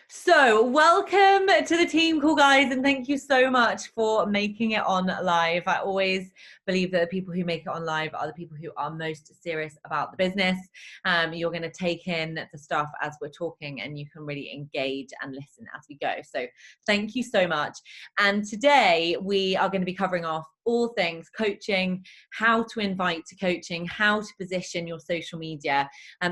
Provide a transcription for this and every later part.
So, welcome to the team call, guys, and thank you so much for making it on live. I always believe that the people who make it on live are the people who are most serious about the business. You're going to take in the stuff as we're talking, and you can really engage and listen as we go. So, thank you so much. And today we are going to be covering off all things coaching, how to invite to coaching, how to position your social media,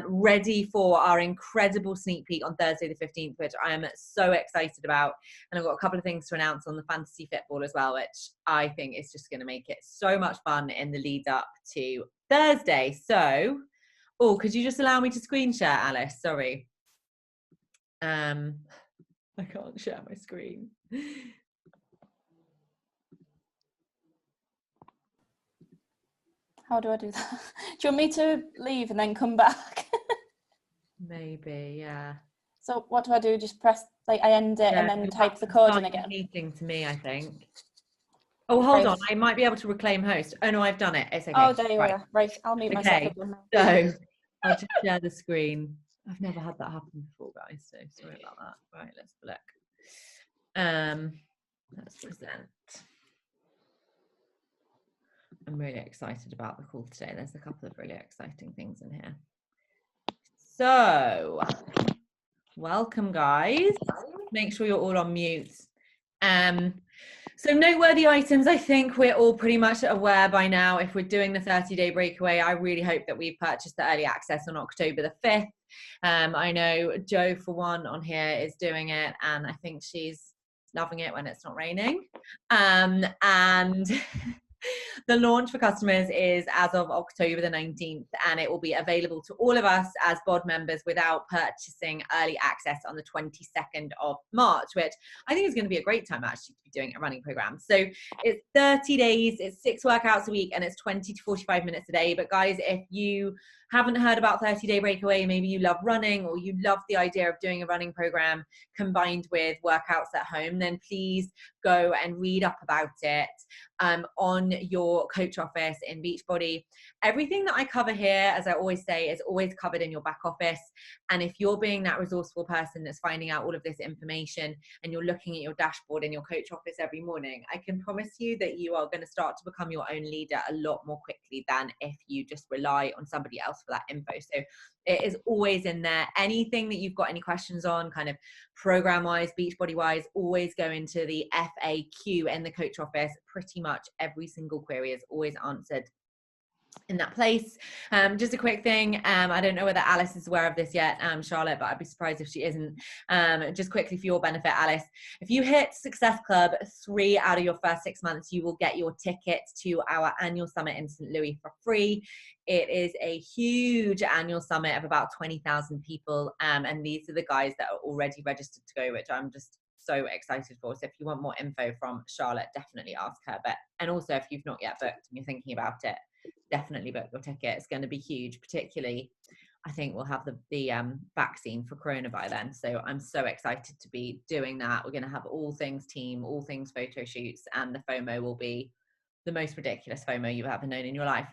ready for our incredible sneak peek on Thursday the 15th, which I am so excited about. And I've got a couple of things to announce on the fantasy football as well, which I think is just going to make it so much fun in the lead up to Thursday. So, could you just allow me to screen share, Alice? Sorry. I can't share my screen. How do I do that? Do you want me to leave and then come back? Maybe, yeah. So what do I do? Just press, like, I end it and then type the code in again? Meeting to me, I think. Oh, hold on. I might be able to reclaim host. Oh, no, I've done it. It's okay. Oh, there you are. Right, I'll mute myself again. So I'll just share the screen. I've never had that happen before, guys, so sorry about that. Right, let's look. Let's present. I'm really excited about the call today. There's a couple of really exciting things in here. So, welcome, guys. Make sure you're all on mute. So noteworthy items, I think we're all pretty much aware by now. If we're doing the 30-day breakaway, I really hope that we've purchased the early access on October the 5th. I know Jo, for one, on here is doing it, and I think she's loving it when it's not raining. And the launch for customers is as of October the 19th, and it will be available to all of us as BOD members without purchasing early access on the 22nd of March, which I think is going to be a great time actually to be doing a running program. So it's 30 days, it's 6 workouts a week, and it's 20 to 45 minutes a day. But guys, if you haven't heard about 30-day breakaway, maybe you love running or you love the idea of doing a running program combined with workouts at home, then please go and read up about it on your coach office in Beachbody. Everything that I cover here, as I always say, is always covered in your back office. And if you're being that resourceful person that's finding out all of this information and you're looking at your dashboard in your coach office every morning, I can promise you that you are going to start to become your own leader a lot more quickly than if you just rely on somebody else for that info. So it is always in there. Anything that you've got any questions on, kind of program wise, Beachbody wise, always go into the FAQ in the coach office. Pretty much every single query is always answered in that place. Just a quick thing, I don't know whether Alice is aware of this yet, Charlotte, but I'd be surprised if she isn't. Just quickly for your benefit, Alice, if you hit Success Club 3 out of your first 6 months, you will get your ticket to our annual summit in St. Louis for free. It is a huge annual summit of about 20,000 people, and these are the guys that are already registered to go, which I'm just so excited for. So if you want more info from Charlotte, definitely ask her. And also if you've not yet booked and you're thinking about it, definitely book your ticket. It's going to be huge, particularly I think we'll have the vaccine for Corona by then. So I'm so excited to be doing that. We're going to have all things team, all things photo shoots, and the FOMO will be the most ridiculous FOMO you've ever known in your life.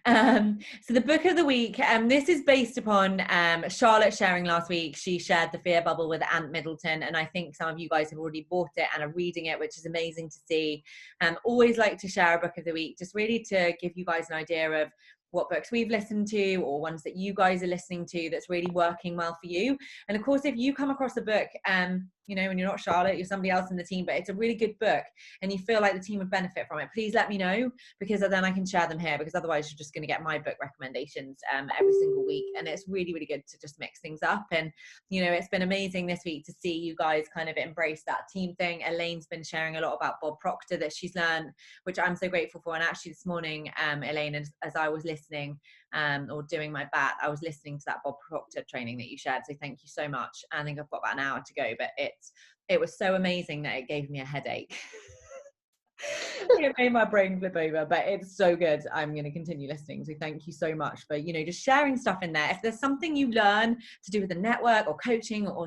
So the book of the week, this is based upon Charlotte sharing last week. She shared The Fear Bubble with Ant Middleton, and I think some of you guys have already bought it and are reading it, which is amazing to see. Always like to share a book of the week, just really to give you guys an idea of what books we've listened to or ones that you guys are listening to that's really working well for you. And of course, if you come across a book, you know, and you're not Charlotte, you're somebody else in the team, but it's a really good book and you feel like the team would benefit from it, please let me know, because then I can share them here, because otherwise you're just going to get my book recommendations every single week. And it's really, really good to just mix things up. And, you know, it's been amazing this week to see you guys kind of embrace that team thing. Elaine's been sharing a lot about Bob Proctor that she's learned, which I'm so grateful for. And actually this morning, Elaine, as I was listening or doing my bat, I was listening to that Bob Proctor training that you shared. So thank you so much. I think I've got about an hour to go, but it was so amazing that it gave me a headache. It made my brain flip over, but it's so good. I'm going to continue listening. So thank you so much for, you know, just sharing stuff in there. If there's something you learn to do with the network or coaching or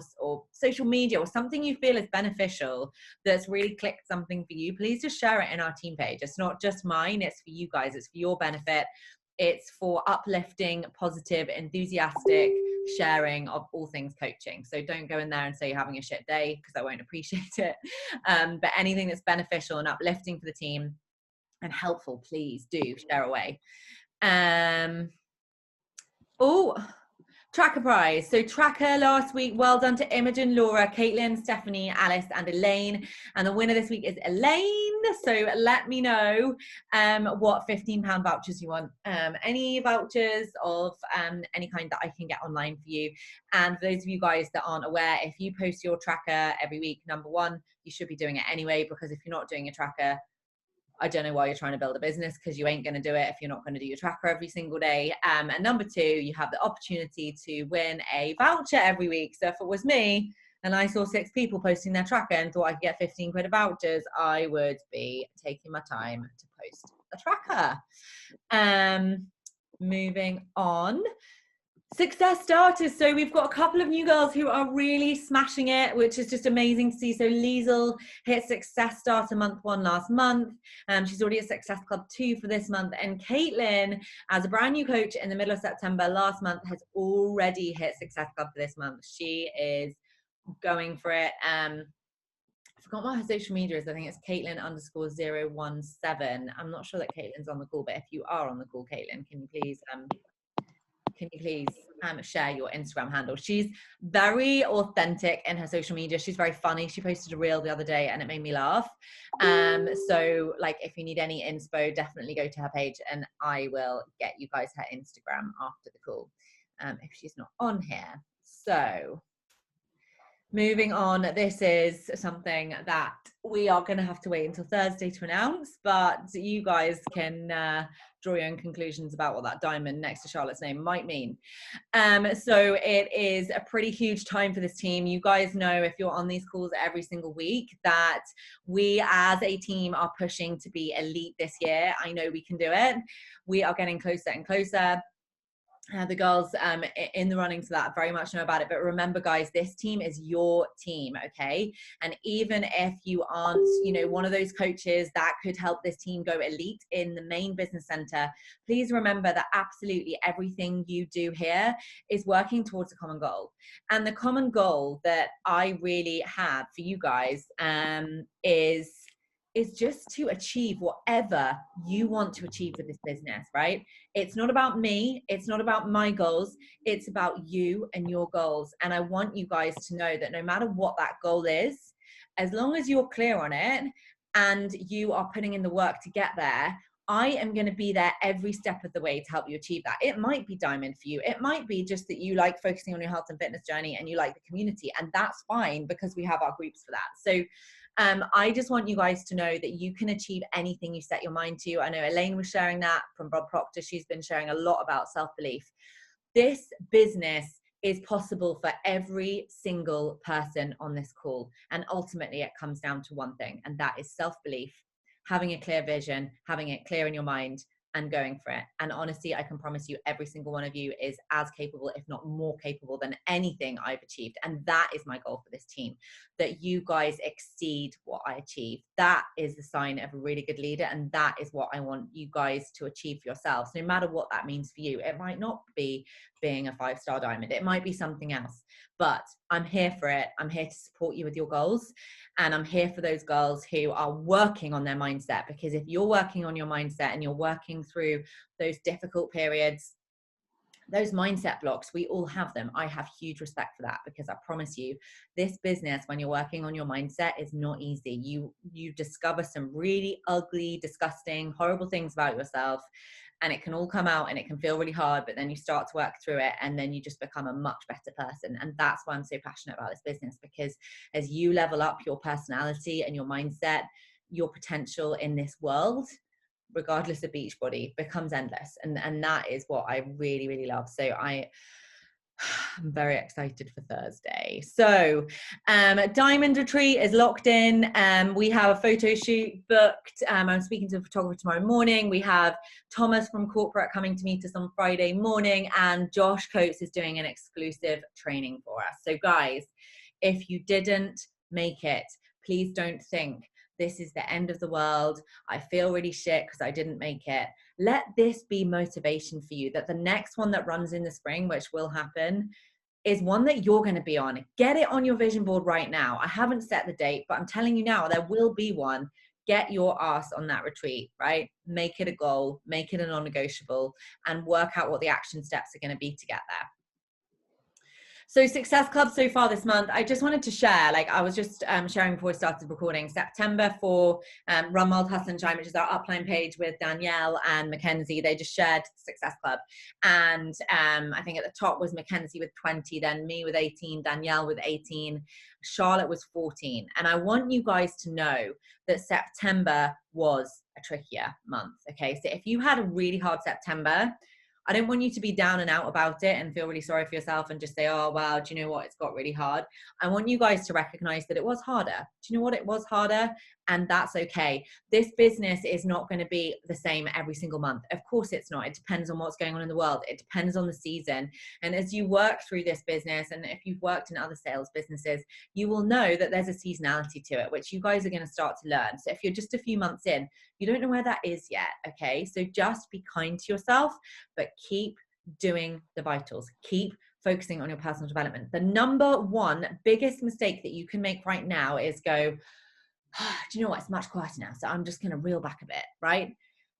social media or something you feel is beneficial that's really clicked something for you, please just share it in our team page. It's not just mine, it's for you guys. It's for your benefit. It's for uplifting, positive, enthusiastic sharing of all things coaching. So don't go in there and say you're having a shit day, because I won't appreciate it. But anything that's beneficial and uplifting for the team and helpful, please do share away. Tracker prize. So Tracker last week, well done to Imogen, Laura, Caitlin, Stephanie, Alice, and Elaine. And the winner this week is Elaine. So let me know what £15 vouchers you want. Any vouchers of any kind that I can get online for you. And for those of you guys that aren't aware, if you post your tracker every week, number one, you should be doing it anyway, because if you're not doing your tracker, I don't know why you're trying to build a business, because you ain't going to do it if you're not going to do your tracker every single day. And number two, you have the opportunity to win a voucher every week. So if it was me and I saw 6 people posting their tracker and thought I could get 15 quid of vouchers, I would be taking my time to post a tracker. Moving on. Success starters. So we've got a couple of new girls who are really smashing it, which is just amazing to see. So Liesl hit Success Starter month 1 last month. She's already at Success Club 2 for this month. And Caitlin, as a brand new coach in the middle of September last month, has already hit Success Club for this month. She is going for it. I forgot what her social media is. I think it's Caitlin_017. I'm not sure that Caitlin's on the call, but if you are on the call, Caitlin, can you please share your Instagram handle? She's very authentic in her social media. She's very funny. She posted a reel the other day and it made me laugh. So like, if you need any inspo, definitely go to her page and I will get you guys her Instagram after the call, if she's not on here. So moving on, this is something that we are going to have to wait until Thursday to announce, but you guys can draw your own conclusions about what that diamond next to Charlotte's name might mean. So it is a pretty huge time for this team. You guys know, if you're on these calls every single week, that we as a team are pushing to be elite this year. I know we can do it. We are getting closer and closer. The girls in the running to that very much know about it, but remember guys, this team is your team, okay? And even if you aren't, you know, one of those coaches that could help this team go elite in the main business center, please remember that absolutely everything you do here is working towards a common goal. And the common goal that I really have for you guys is just to achieve whatever you want to achieve with this business, right? It's not about me. It's not about my goals. It's about you and your goals. And I want you guys to know that no matter what that goal is, as long as you're clear on it and you are putting in the work to get there, I am going to be there every step of the way to help you achieve that. It might be diamond for you. It might be just that you like focusing on your health and fitness journey and you like the community, and that's fine because we have our groups for that. So I just want you guys to know that you can achieve anything you set your mind to. I know Elaine was sharing that from Bob Proctor. She's been sharing a lot about self-belief. This business is possible for every single person on this call. And ultimately it comes down to one thing, and that is self-belief, having a clear vision, having it clear in your mind, and going for it. And honestly, I can promise you every single one of you is as capable, if not more capable than anything I've achieved. And that is my goal for this team, that you guys exceed what I achieve. That is the sign of a really good leader. And that is what I want you guys to achieve for yourselves, no matter what that means for you. It might not be being a 5-star diamond. It might be something else, but I'm here for it. I'm here to support you with your goals. And I'm here for those girls who are working on their mindset, because if you're working on your mindset and you're working through those difficult periods, those mindset blocks, we all have them. I have huge respect for that, because I promise you, this business, when you're working on your mindset, is not easy. You discover some really ugly, disgusting, horrible things about yourself, and it can all come out and it can feel really hard, but then you start to work through it and then you just become a much better person. And that's why I'm so passionate about this business, because as you level up your personality and your mindset, your potential in this world, regardless of Beachbody, becomes endless. And that is what I really, really love. So I'm very excited for Thursday. So Diamond Retreat is locked in. We have a photo shoot booked. I'm speaking to a photographer tomorrow morning. We have Thomas from corporate coming to meet us on Friday morning, and Josh Coates is doing an exclusive training for us. So guys, if you didn't make it, please don't think this is the end of the world, I feel really shit because I didn't make it. Let this be motivation for you, that the next one that runs in the spring, which will happen, is one that you're going to be on. Get it on your vision board right now. I haven't set the date, but I'm telling you now, there will be one. Get your ass on that retreat, right? Make it a goal, make it a non-negotiable, and work out what the action steps are going to be to get there. So Success Club so far this month, I just wanted to share, like I was just sharing before we started recording, September for Run Wild Hustle and Shine, which is our upline page with Danielle and Mackenzie. They just shared Success Club. And I think at the top was Mackenzie with 20, then me with 18, Danielle with 18, Charlotte was 14. And I want you guys to know that September was a trickier month, okay? So if you had a really hard September, I don't want you to be down and out about it and feel really sorry for yourself and just say, oh, wow, do you know what? It's got really hard. I want you guys to recognize that it was harder. Do you know what? It was harder, and that's okay. This business is not going to be the same every single month. Of course it's not. It depends on what's going on in the world. It depends on the season. And as you work through this business, and if you've worked in other sales businesses, you will know that there's a seasonality to it, which you guys are going to start to learn. So if you're just a few months in, you don't know where that is yet, okay? So just be kind to yourself, but keep doing the vitals. Keep focusing on your personal development. The number one biggest mistake that you can make right now is go, oh, do you know what? It's much quieter now, so I'm just going to reel back a bit, right?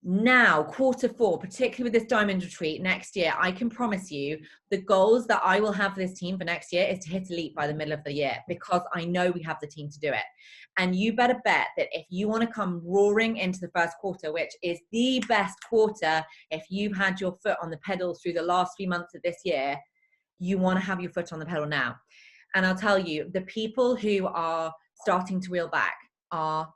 Now, Q4, particularly with this Diamond Retreat next year, I can promise you the goals that I will have for this team for next year is to hit elite by the middle of the year, because I know we have the team to do it. And you better bet that if you want to come roaring into the first quarter, which is the best quarter, if you've had your foot on the pedal through the last few months of this year, you want to have your foot on the pedal now. And I'll tell you, the people who are starting to reel back are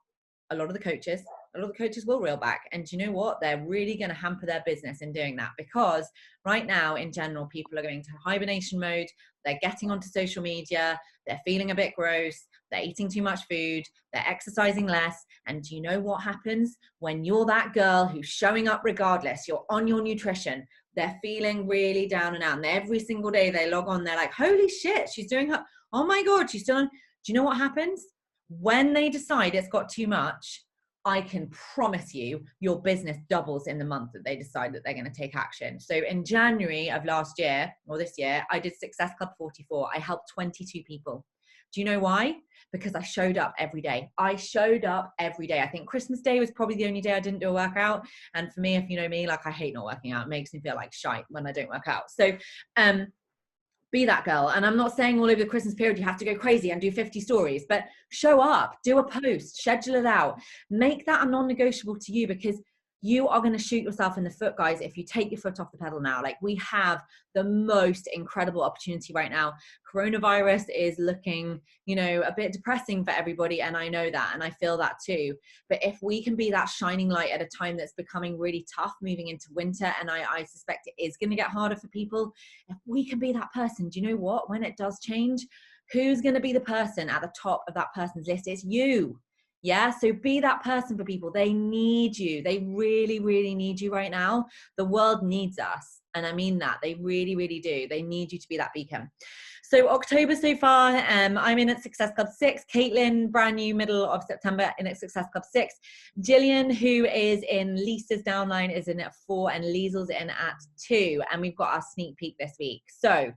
a lot of the coaches. A lot of the coaches will reel back. And do you know what? They're really going to hamper their business in doing that, because right now, in general, people are going to hibernation mode. They're getting onto social media. They're feeling a bit gross. They're eating too much food. They're exercising less. And do you know what happens when you're that girl who's showing up regardless? You're on your nutrition. They're feeling really down and out. And every single day they log on, they're like, holy shit, she's doing her. Oh my God, she's still on. Do you know what happens? When they decide it's got too much, I can promise you your business doubles in the month that they decide that they're going to take action. So in January of last year, or this year, I did Success Club 44. I helped 22 people. Do you know why? Because I showed up every day. I showed up every day. I think Christmas Day was probably the only day I didn't do a workout. And for me, if you know me, like I hate not working out. It makes me feel like shite when I don't work out. So, be that girl. And I'm not saying all over the Christmas period you have to go crazy and do 50 stories, but show up, do a post, schedule it out, make that a non-negotiable to you, because you are going to shoot yourself in the foot, guys, if you take your foot off the pedal now. Like, we have the most incredible opportunity right now. Coronavirus is looking, you know, a bit depressing for everybody, and I know that, and I feel that too. But if we can be that shining light at a time that's becoming really tough moving into winter, and I suspect it is going to get harder for people, if we can be that person, do you know what? When it does change, who's going to be the person at the top of that person's list? It's you. Yeah, so be that person for people. They need you. They really, really need you right now. The world needs us. And I mean that. They really, really do. They need you to be that beacon. So October so far, I'm in at Success Club 6. Caitlin, brand new, middle of September, in at Success Club 6. Jillian, who is in Lisa's downline, is in at 4, and Liesel's in at 2. And we've got our sneak peek this week. So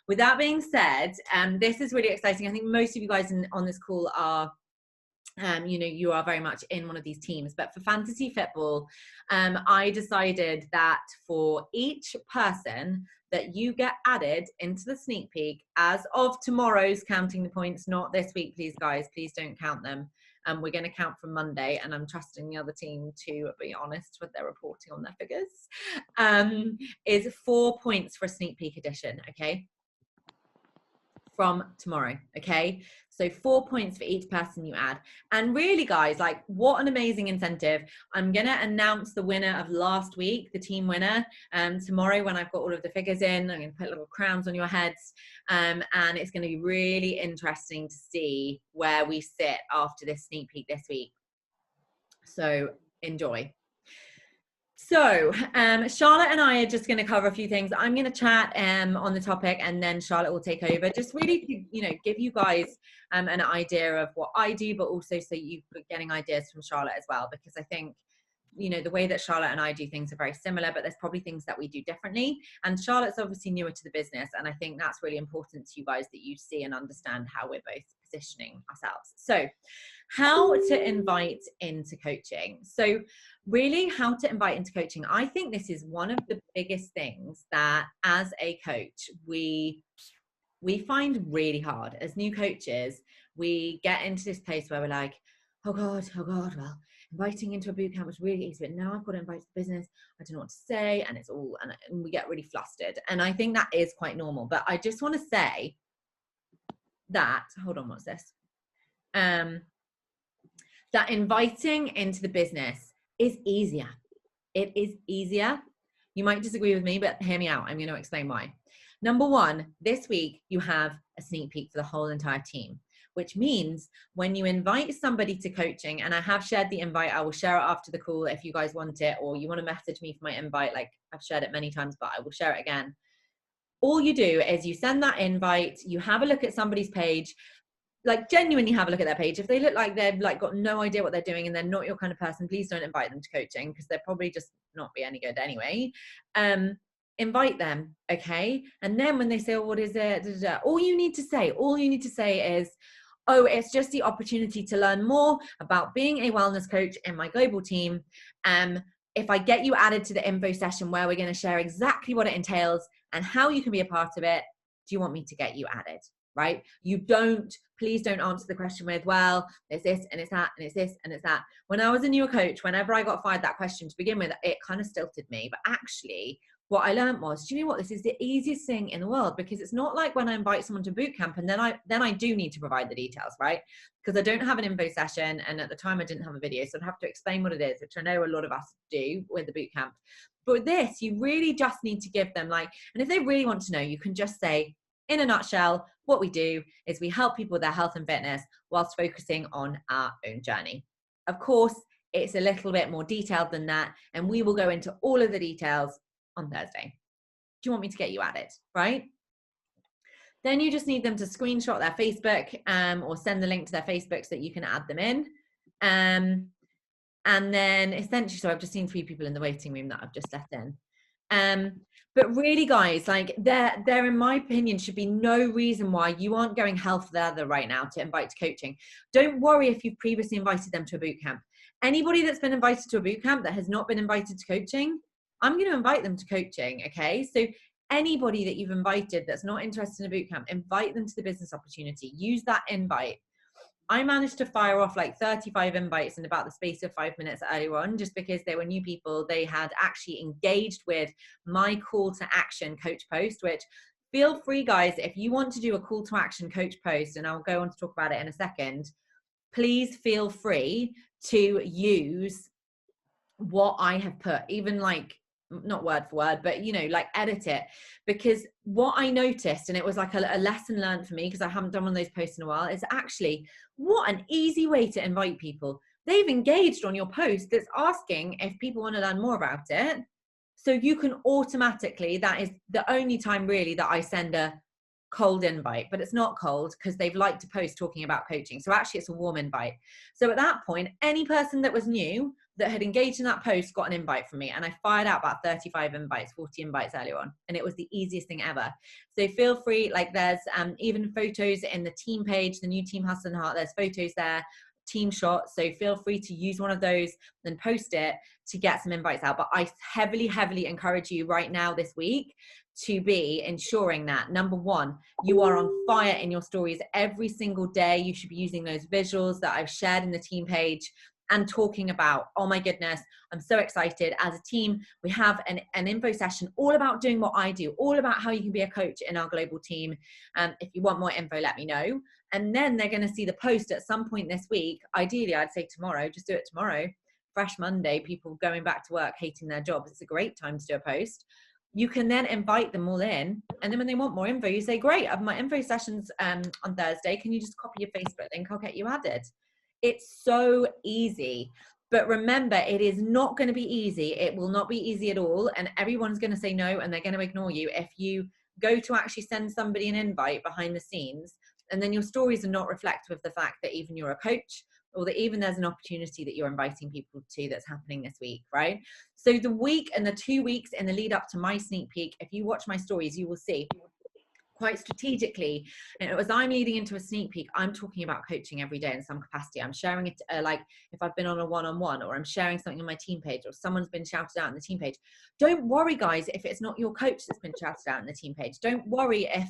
with that being said, this is really exciting. I think most of you guys on this call are you know, you are very much in one of these teams. But for Fantasy Football, I decided that for each person that you get added into the sneak peek as of tomorrow's counting the points, not this week, please guys, please don't count them. We're going to count from Monday, and I'm trusting the other team to be honest with their reporting on their figures, is 4 points for a sneak peek edition, okay? From tomorrow, okay? So 4 points for each person you add. And really, guys, like, what an amazing incentive. I'm gonna announce the winner of last week, the team winner, tomorrow when I've got all of the figures in. I'm gonna put little crowns on your heads, and it's gonna be really interesting to see where we sit after this sneak peek this week. So enjoy. So Charlotte and I are just going to cover a few things. I'm going to chat on the topic, and then Charlotte will take over, just really to, you know, give you guys an idea of what I do, but also so you're getting ideas from Charlotte as well, because I think, you know, the way that Charlotte and I do things are very similar, but there's probably things that we do differently. And Charlotte's obviously newer to the business, and I think that's really important to you guys, that you see and understand how we're both positioning ourselves. So how to invite into coaching. So really, how to invite into coaching. I think this is one of the biggest things that as a coach, we find really hard as new coaches. We get into this place where we're like, oh God, well, inviting into a boot camp was really easy, but now I've got to invite to the business. I don't know what to say. And it's all, and we get really flustered. And I think that is quite normal. But I just want to say that, hold on, what's this? That inviting into the business is easier. It is easier. You might disagree with me, but hear me out. I'm going to explain why. Number one, this week you have a sneak peek for the whole entire team, which means when you invite somebody to coaching, and I have shared the invite, I will share it after the call if you guys want it, or you want to message me for my invite, like I've shared it many times, but I will share it again. All you do is you send that invite, you have a look at somebody's page, like genuinely have a look at their page. If they look like they've like got no idea what they're doing and they're not your kind of person, please don't invite them to coaching, because they'll probably just not be any good anyway. Invite them, okay? And then when they say, oh, what is it? All you need to say is, oh, it's just the opportunity to learn more about being a wellness coach in my global team. If I get you added to the info session where we're going to share exactly what it entails and how you can be a part of it, do you want me to get you added? Right? Please don't answer the question with, well, it's this and it's that and it's this and it's that. When I was a newer coach, whenever I got fired that question to begin with, it kind of stilted me. But actually what I learned was, do you know what? This is the easiest thing in the world, because it's not like when I invite someone to boot camp and then I do need to provide the details, right? Because I don't have an info session, and at the time I didn't have a video, so I'd have to explain what it is, which I know a lot of us do with the boot camp. But with this, you really just need to give them and if they really want to know, you can just say, in a nutshell, what we do is we help people with their health and fitness whilst focusing on our own journey. Of course, it's a little bit more detailed than that, and we will go into all of the details on Thursday. Do you want me to get you added, right? Then you just need them to screenshot their Facebook or send the link to their Facebook so that you can add them in. And then essentially, so I've just seen 3 people in the waiting room that I've just let in. But really, guys, there, in my opinion, should be no reason why you aren't going hell for leather right now to invite to coaching. Don't worry if you've previously invited them to a boot camp. Anybody that's been invited to a boot camp that has not been invited to coaching, I'm going to invite them to coaching, okay? So anybody that you've invited that's not interested in a boot camp, invite them to the business opportunity. Use that invite. I managed to fire off like 35 invites in about the space of 5 minutes earlier on, just because they were new people. They had actually engaged with my call to action coach post, which, feel free, guys, if you want to do a call to action coach post, and I'll go on to talk about it in a second, please feel free to use what I have put, even not word for word, but edit it, because what I noticed, and it was like a lesson learned for me, because I haven't done one of those posts in a while, is actually what an easy way to invite people. They've engaged on your post that's asking if people want to learn more about it. So you can automatically, that is the only time really that I send a cold invite, but it's not cold because they've liked to post talking about coaching. So actually it's a warm invite. So at that point, any person that was new that had engaged in that post got an invite from me, and I fired out about 35 invites, 40 invites earlier on, and it was the easiest thing ever. So feel free, there's even photos in the team page, the new Team Hustle and Heart, there's photos there, team shots, so feel free to use one of those and post it to get some invites out. But I heavily encourage you right now this week to be ensuring that, number one, you are on fire in your stories every single day. You should be using those visuals that I've shared in the team page and talking about, oh my goodness, I'm so excited. As a team, we have an info session all about doing what I do, all about how you can be a coach in our global team. If you want more info, let me know. And then they're going to see the post at some point this week. Ideally, I'd say tomorrow, just do it tomorrow. Fresh Monday, people going back to work, hating their jobs. It's a great time to do a post. You can then invite them all in. And then when they want more info, you say, great, I have my info sessions on Thursday. Can you just copy your Facebook link? I'll get you added. It's so easy. But remember, it is not going to be easy. It will not be easy at all. And everyone's going to say no, and they're going to ignore you if you go to actually send somebody an invite behind the scenes, and then your stories are not reflective of the fact that even you're a coach, or that even there's an opportunity that you're inviting people to that's happening this week, right? So the week and the 2 weeks in the lead up to my sneak peek, if you watch my stories, you will see quite strategically, and as I'm leading into a sneak peek, I'm talking about coaching every day in some capacity. I'm sharing it like if I've been on a one-on-one, or I'm sharing something on my team page, or someone's been shouted out on the team page. Don't worry, guys, if it's not your coach that's been shouted out on the team page. Don't worry if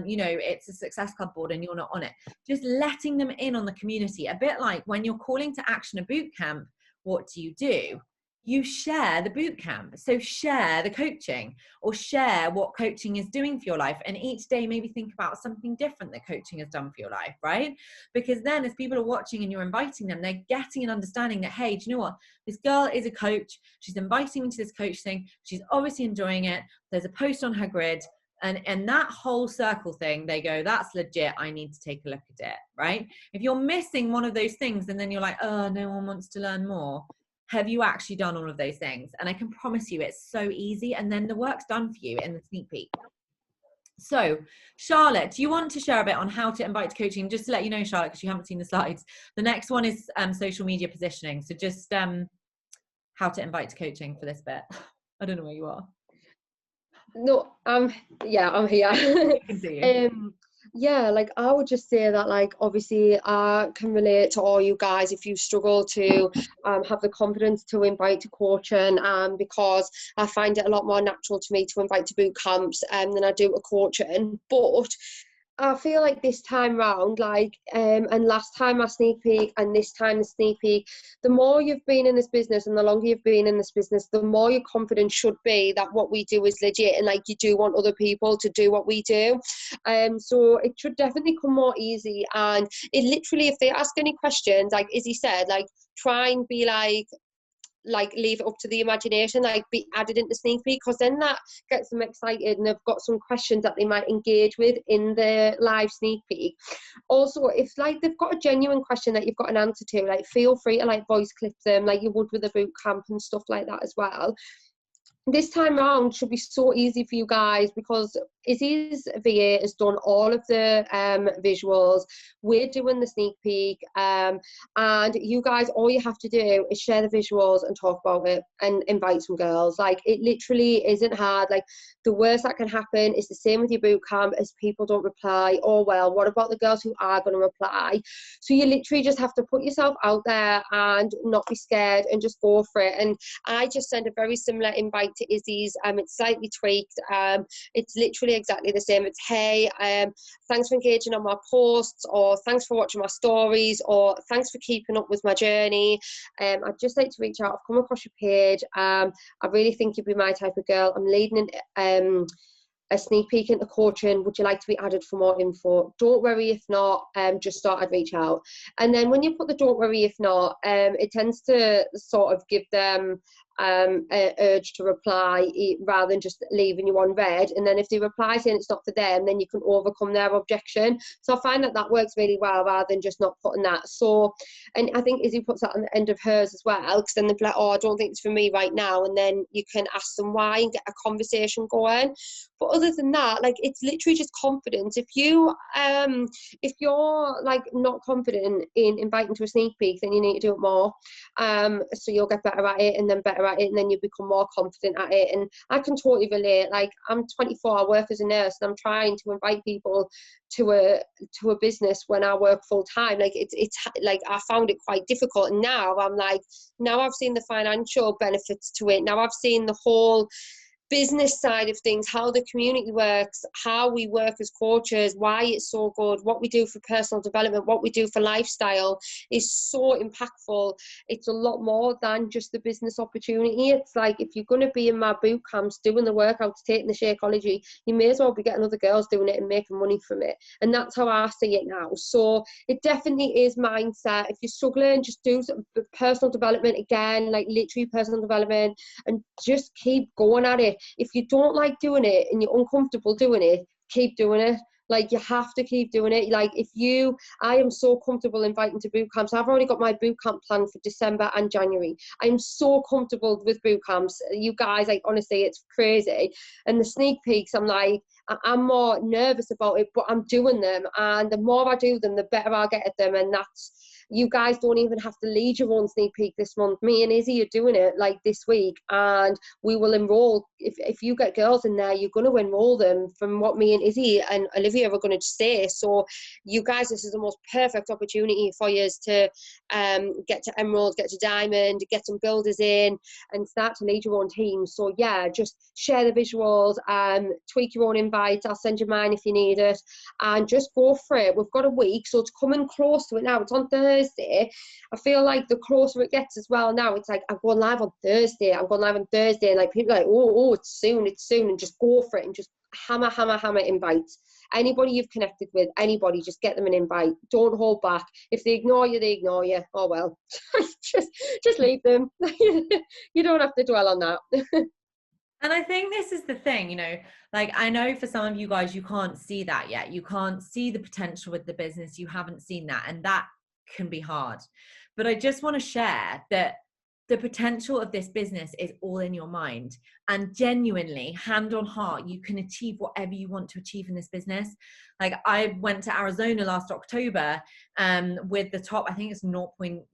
you know, it's a Success Club board and you're not on it. Just letting them in on the community, a bit like when you're calling to action a boot camp. What do? You share the boot camp. So share the coaching, or share what coaching is doing for your life. And each day, maybe think about something different that coaching has done for your life, right? Because then as people are watching and you're inviting them, they're getting an understanding that, hey, do you know what? This girl is a coach. She's inviting me to this coach thing. She's obviously enjoying it. There's a post on her grid. And that whole circle thing, they go, that's legit. I need to take a look at it, right? If you're missing one of those things and then you're like, oh, no one wants to learn more. Have you actually done all of those things? And I can promise you it's so easy, and then the work's done for you in the sneak peek. So Charlotte, do you want to share a bit on how to invite to coaching? Just to let you know, Charlotte, because you haven't seen the slides, the next one is social media positioning. So just how to invite to coaching for this bit. I don't know where you are. No, yeah, I'm here. I can see you. Yeah, like I would just say that, like, obviously I can relate to all you guys if you struggle to have the confidence to invite to coaching, because I find it a lot more natural to me to invite to boot camps than I do a coaching. But I feel like this time round, like, and last time I sneak peek and this time the sneak peek, the more you've been in this business and the longer you've been in this business, the more your confidence should be that what we do is legit, and like you do want other people to do what we do. So it should definitely come more easy. And it literally, if they ask any questions, like Izzy said, like try and be like leave it up to the imagination, like be added into sneak peek, because then that gets them excited and they've got some questions that they might engage with in the live sneak peek. Also, if like they've got a genuine question that you've got an answer to, like feel free to like voice clip them like you would with a boot camp and stuff like that as well. This time around should be so easy for you guys because Izzy's VA has done all of the visuals. We're doing the sneak peek, and you guys, all you have to do is share the visuals and talk about it and invite some girls. Like, it literally isn't hard. Like, the worst that can happen is the same with your boot camp, is people don't reply. Oh well, what about the girls who are going to reply? So you literally just have to put yourself out there and not be scared and just go for it. And I just sent a very similar invite to Izzy's. It's slightly tweaked. It's literally exactly the same. It's, hey, thanks for engaging on my posts, or thanks for watching my stories, or thanks for keeping up with my journey. I'd just like to reach out. I've come across your page. I really think you'd be my type of girl. I'm leading a sneak peek into coaching. Would you like to be added for more info? Don't worry if not, just start and reach out. And then when you put the don't worry if not, it tends to sort of give them an urge to reply rather than just leaving you on red. And then if they reply saying it's not for them, then you can overcome their objection. So I find that that works really well rather than just not putting that. So, and I think Izzy puts that on the end of hers as well, because then they're like, oh, I don't think it's for me right now. And then you can ask them why and get a conversation going. But other than that, like, it's literally just confidence. If you're like not confident in inviting to a sneak peek, then you need to do it more. So you'll get better at it, and then better at it, and then you become more confident at it. And I can totally relate. Like, I'm 24, I work as a nurse, and I'm trying to invite people to a business when I work full time. Like, it's like, I found it quite difficult. And now I'm like, now I've seen the financial benefits to it. Now I've seen the whole business side of things, how the community works, how we work as coaches, why it's so good, what we do for personal development, what we do for lifestyle is so impactful. It's a lot more than just the business opportunity. It's like, if you're going to be in my boot camps doing the workouts, taking the Shakeology, you may as well be getting other girls doing it and making money from it. And that's how I see it now. So it definitely is mindset. If you're struggling, just do some personal development again, like literally personal development, and just keep going at it. If you don't like doing it and you're uncomfortable doing it, keep doing it. Like, you have to keep doing it. Like, I am so comfortable inviting to boot camps. I've already got my boot camp planned for December and January. I'm so comfortable with boot camps. You guys, like, honestly, it's crazy. And the sneak peeks, I'm like, I'm more nervous about it, but I'm doing them. And the more I do them, the better I get at them. And you guys don't even have to lead your own sneak peek this month. Me and Izzy are doing it like this week, and we will enroll. If you get girls in there, you're going to enroll them from what me and Izzy and Olivia are going to say. So you guys, this is the most perfect opportunity for you to get to Emerald, get to Diamond, get some builders in, and start to lead your own team. So yeah, just share the visuals, tweak your own invites. I'll send you mine if you need it, and just go for it. We've got a week, so it's coming close to it now. It's on Thursday. I feel like the closer it gets as well now, it's like, I'm going live on Thursday, and like people are like, oh, it's soon, and just go for it and just hammer invites. Anybody you've connected with, anybody, just get them an invite. Don't hold back. If they ignore you, they ignore you. Oh well. just leave them. You don't have to dwell on that. And I think this is the thing, you know, like, I know for some of you guys, you can't see that yet. You can't see the potential with the business. You haven't seen that, and that can be hard. But I just want to share that the potential of this business is all in your mind, and genuinely, hand on heart, you can achieve whatever you want to achieve in this business. Like, I went to Arizona last October with the top, I think it's 0.01%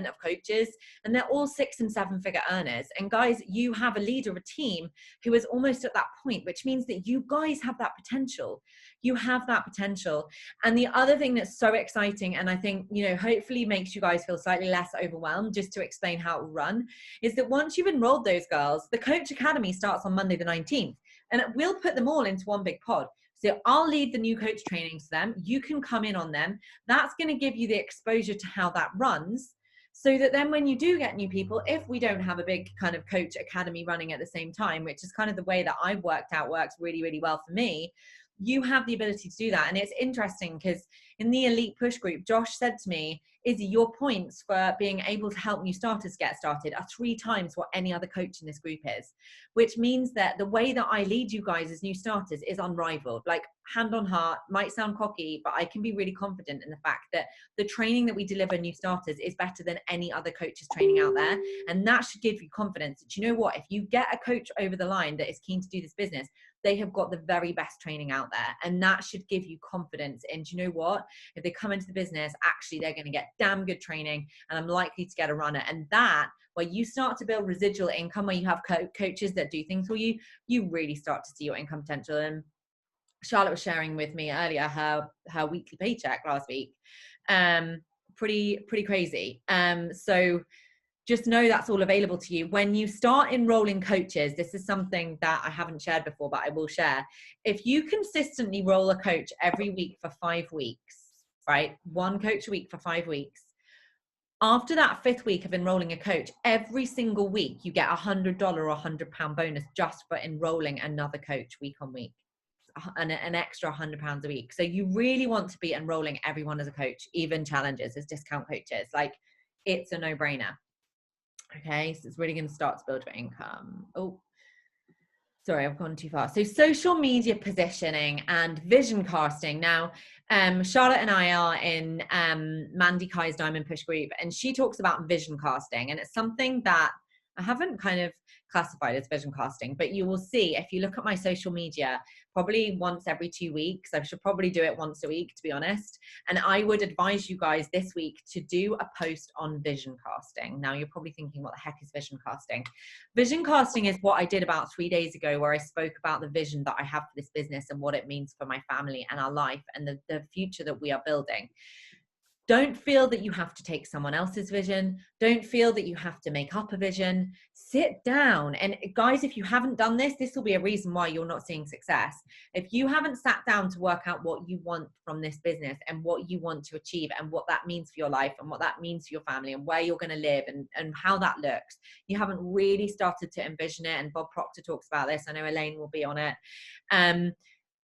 of coaches, and they're all 6 and 7 figure earners. And guys, you have a leader of a team who is almost at that point, which means that you guys have that potential. You have that potential. And the other thing that's so exciting, and I think, you know, hopefully makes you guys feel slightly less overwhelmed, just to explain how it will run, is that once you've enrolled those girls, the Coach Academy starts on Monday the 19th, and we'll put them all into one big pod. So I'll lead the new coach trainings to them. You can come in on them. That's going to give you the exposure to how that runs, so that then when you do get new people, if we don't have a big kind of Coach Academy running at the same time, which is kind of the way that I've worked out works really, really well for me, you have the ability to do that. And it's interesting because in the Elite Push group, Josh said to me, Izzy, your points for being able to help new starters get started are 3 times what any other coach in this group is, which means that the way that I lead you guys as new starters is unrivaled. Like, hand on heart, might sound cocky, but I can be really confident in the fact that the training that we deliver new starters is better than any other coach's training out there. And that should give you confidence that, you know what, if you get a coach over the line that is keen to do this business, they have got the very best training out there. And that should give you confidence in, do you know what, if they come into the business, actually they're going to get damn good training, and I'm likely to get a runner. And that, where you start to build residual income, where you have coaches that do things for you, you really start to see your income potential. And Charlotte was sharing with me earlier her weekly paycheck last week. Pretty crazy. So just know that's all available to you. When you start enrolling coaches, this is something that I haven't shared before, but I will share. If you consistently roll a coach every week for 5 weeks, right? 1 coach a week for 5 weeks. After that 5th week of enrolling a coach, every single week you get $100 or £100 bonus just for enrolling another coach week on week, and an extra £100 a week. So you really want to be enrolling everyone as a coach, even challengers as discount coaches. Like, it's a no-brainer. Okay, so it's really going to start to build your income. Oh, sorry, I've gone too far. So social media positioning and vision casting. Now, Charlotte and I are in Mandy Kai's Diamond Push group, and she talks about vision casting, and it's something that I haven't kind of classified as vision casting, but you will see if you look at my social media, probably once every 2 weeks. I should probably do it once a week, to be honest. And I would advise you guys this week to do a post on vision casting. Now, you're probably thinking, what the heck is vision casting? Vision casting is what I did about 3 days ago, where I spoke about the vision that I have for this business and what it means for my family and our life and the future that we are building. Don't feel that you have to take someone else's vision. Don't feel that you have to make up a vision. Sit down. And guys, if you haven't done this, this will be a reason why you're not seeing success. If you haven't sat down to work out what you want from this business and what you want to achieve and what that means for your life and what that means for your family and where you're going to live and how that looks, you haven't really started to envision it. And Bob Proctor talks about this. I know Elaine will be on it.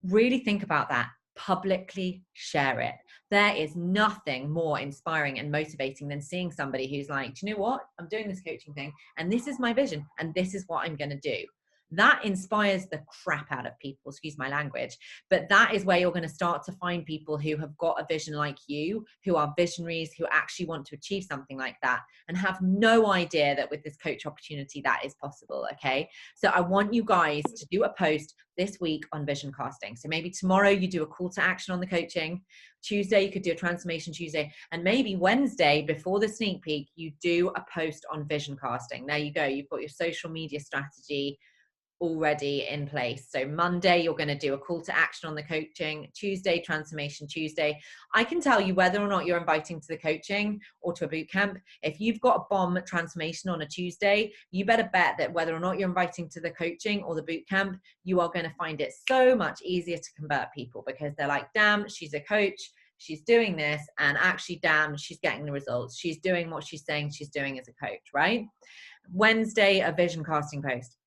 Really think about that. Publicly share it. There is nothing more inspiring and motivating than seeing somebody who's like, do you know what? I'm doing this coaching thing and this is my vision and this is what I'm going to do. that inspires the crap out of people, excuse my language. But that is where you're going to start to find people who have got a vision like you, who are visionaries, who actually want to achieve something like that and have no idea that with this coach opportunity that is possible. Okay, so I want you guys to do a post this week on vision casting. So maybe tomorrow you do a call to action on the coaching. Tuesday you could do a transformation Tuesday, and maybe Wednesday before the sneak peek you do a post on vision casting. There you go, you've got your social media strategy already in place. So Monday you're going to do a call to action on the coaching, Tuesday transformation Tuesday. I can tell you whether or not you're inviting to the coaching or to a boot camp. If you've got a bomb transformation on a Tuesday, you better bet that whether or not you're inviting to the coaching or the boot camp, you are going to find it so much easier to convert people, because they're like, damn, she's a coach, she's doing this, and actually, damn, she's getting the results, she's doing what she's saying she's doing as a coach, right? Wednesday, a vision casting post.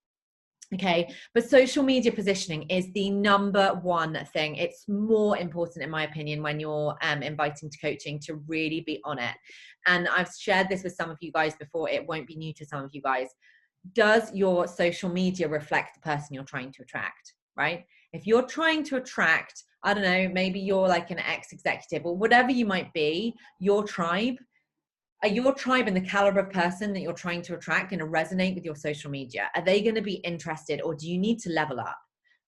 Okay, but social media positioning is the number one thing. It's more important, in my opinion, when you're inviting to coaching, to really be on it. And I've shared this with some of you guys before. It won't be new to some of you guys. Does your social media reflect the person you're trying to attract, right? If you're trying to attract, I don't know, maybe you're like an ex-executive or whatever you might be, your tribe, are your tribe and the caliber of person that you're trying to attract going to resonate with your social media? Are they going to be interested, or do you need to level up?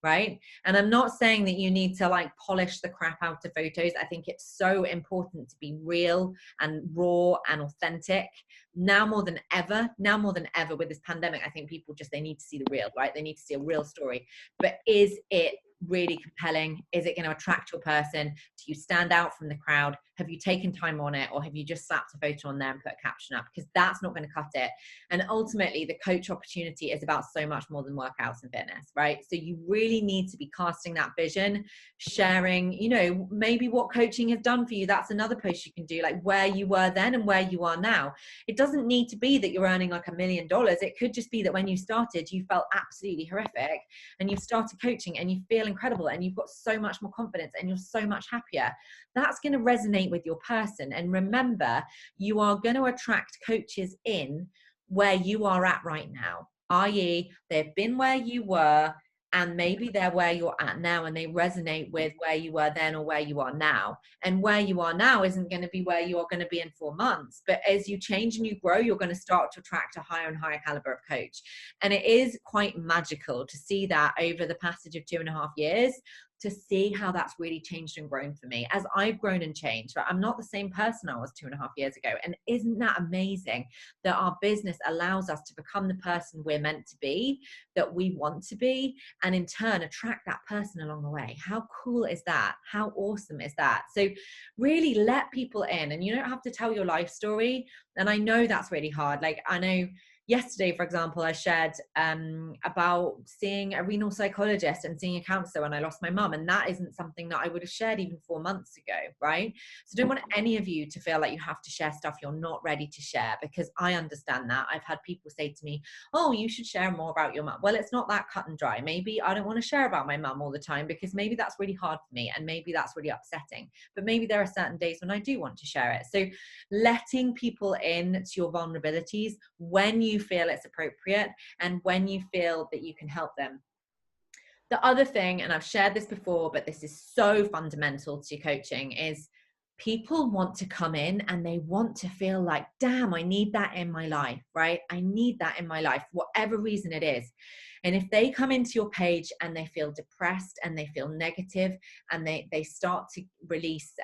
Right? And I'm not saying that you need to like polish the crap out of photos. I think it's so important to be real and raw and authentic now more than ever with this pandemic. I think people just, they need to see the real, right? They need to see a real story. But is it really compelling? Is it going to attract your person? Do you stand out from the crowd? Have you taken time on it, or have you just slapped a photo on there and put a caption up? Because that's not going to cut it. And ultimately the coach opportunity is about so much more than workouts and fitness, right? So you really need to be casting that vision, sharing, you know, maybe what coaching has done for you. That's another post you can do, like where you were then and where you are now. It doesn't need to be that you're earning like $1 million. It could just be that when you started you felt absolutely horrific, and you've started coaching and you feel incredible and you've got so much more confidence and you're so much happier. That's going to resonate with your person. And remember, you are going to attract coaches in where you are at right now, i.e. they've been where you were, and maybe they're where you're at now, and they resonate with where you were then or where you are now. And where you are now isn't going to be where you're going to be in 4 months. But as you change and you grow, you're going to start to attract a higher and higher caliber of coach. And it is quite magical to see that over the passage of 2.5 years, to see how that's really changed and grown for me as I've grown and changed. Right? I'm not the same person I was 2.5 years ago. And isn't that amazing that our business allows us to become the person we're meant to be, that we want to be, and in turn attract that person along the way? How cool is that? How awesome is that? So really let people in, and you don't have to tell your life story. And I know that's really hard. Like, I know yesterday, for example, I shared about seeing a renal psychologist and seeing a counselor when I lost my mum. And that isn't something that I would have shared even 4 months ago, right? So don't want any of you to feel like you have to share stuff you're not ready to share, because I understand that. I've had people say to me, oh, you should share more about your mum. Well, it's not that cut and dry. Maybe I don't want to share about my mum all the time, because maybe that's really hard for me and maybe that's really upsetting. But maybe there are certain days when I do want to share it. So letting people in to your vulnerabilities when you feel it's appropriate and when you feel that you can help them. The other thing, and I've shared this before, but this is so fundamental to coaching, is people want to come in and they want to feel like, damn, I need that in my life, right? I need that in my life, whatever reason it is. And if they come into your page and they feel depressed and they feel negative and they start to release,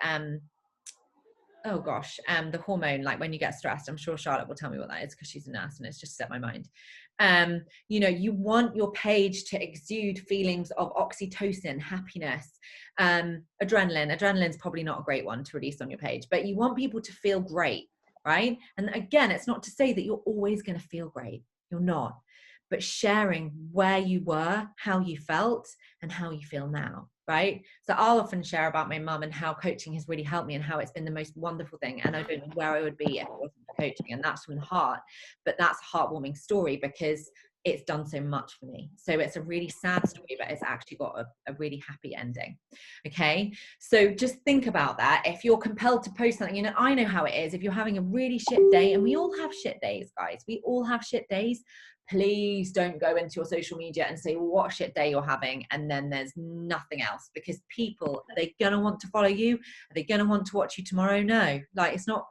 the hormone, like when you get stressed, I'm sure Charlotte will tell me what that is because she's a nurse and it's just set my mind. You know, you want your page to exude feelings of oxytocin, happiness, adrenaline's probably not a great one to release on your page, but you want people to feel great, right? And again, it's not to say that you're always going to feel great. You're not. But sharing where you were, how you felt, and how you feel now, right? So I'll often share about my mum and how coaching has really helped me and how it's been the most wonderful thing. And I don't know where I would be if it wasn't for coaching. And that's from the heart. But that's a heartwarming story because it's done so much for me. So it's a really sad story, but it's actually got a really happy ending. Okay. So just think about that. If you're compelled to post something, you know, I know how it is. If you're having a really shit day, and we all have shit days, guys, we all have shit days, please don't go into your social media and say what a shit day you're having and then there's nothing else, because people, are they gonna want to follow you? Are they gonna want to watch you tomorrow? No, like it's not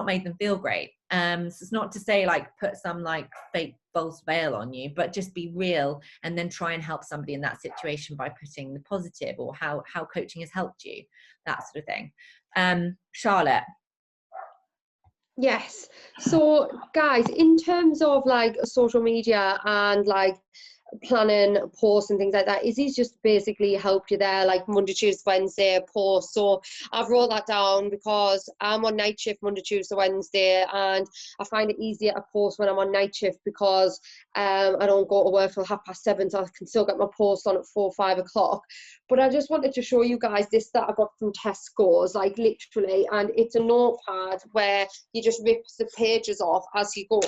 made them feel great. So it's not to say like put some like fake false veil on you, but just be real and then try and help somebody in that situation by putting the positive, or how coaching has helped you, that sort of thing. Charlotte. Yes. So guys, in terms of like social media and like planning posts and things like that, Izzy's just basically helped you there, like Monday, Tuesday, Wednesday post. So I've wrote that down because I'm on night shift Monday, Tuesday, Wednesday, and I find it easier to post when I'm on night shift because I don't go to work till 7:30, so I can still get my post on at 4 or 5 o'clock. But I just wanted to show you guys this that I got from Tesco's, like literally, and it's a notepad where you just rip the pages off as you go.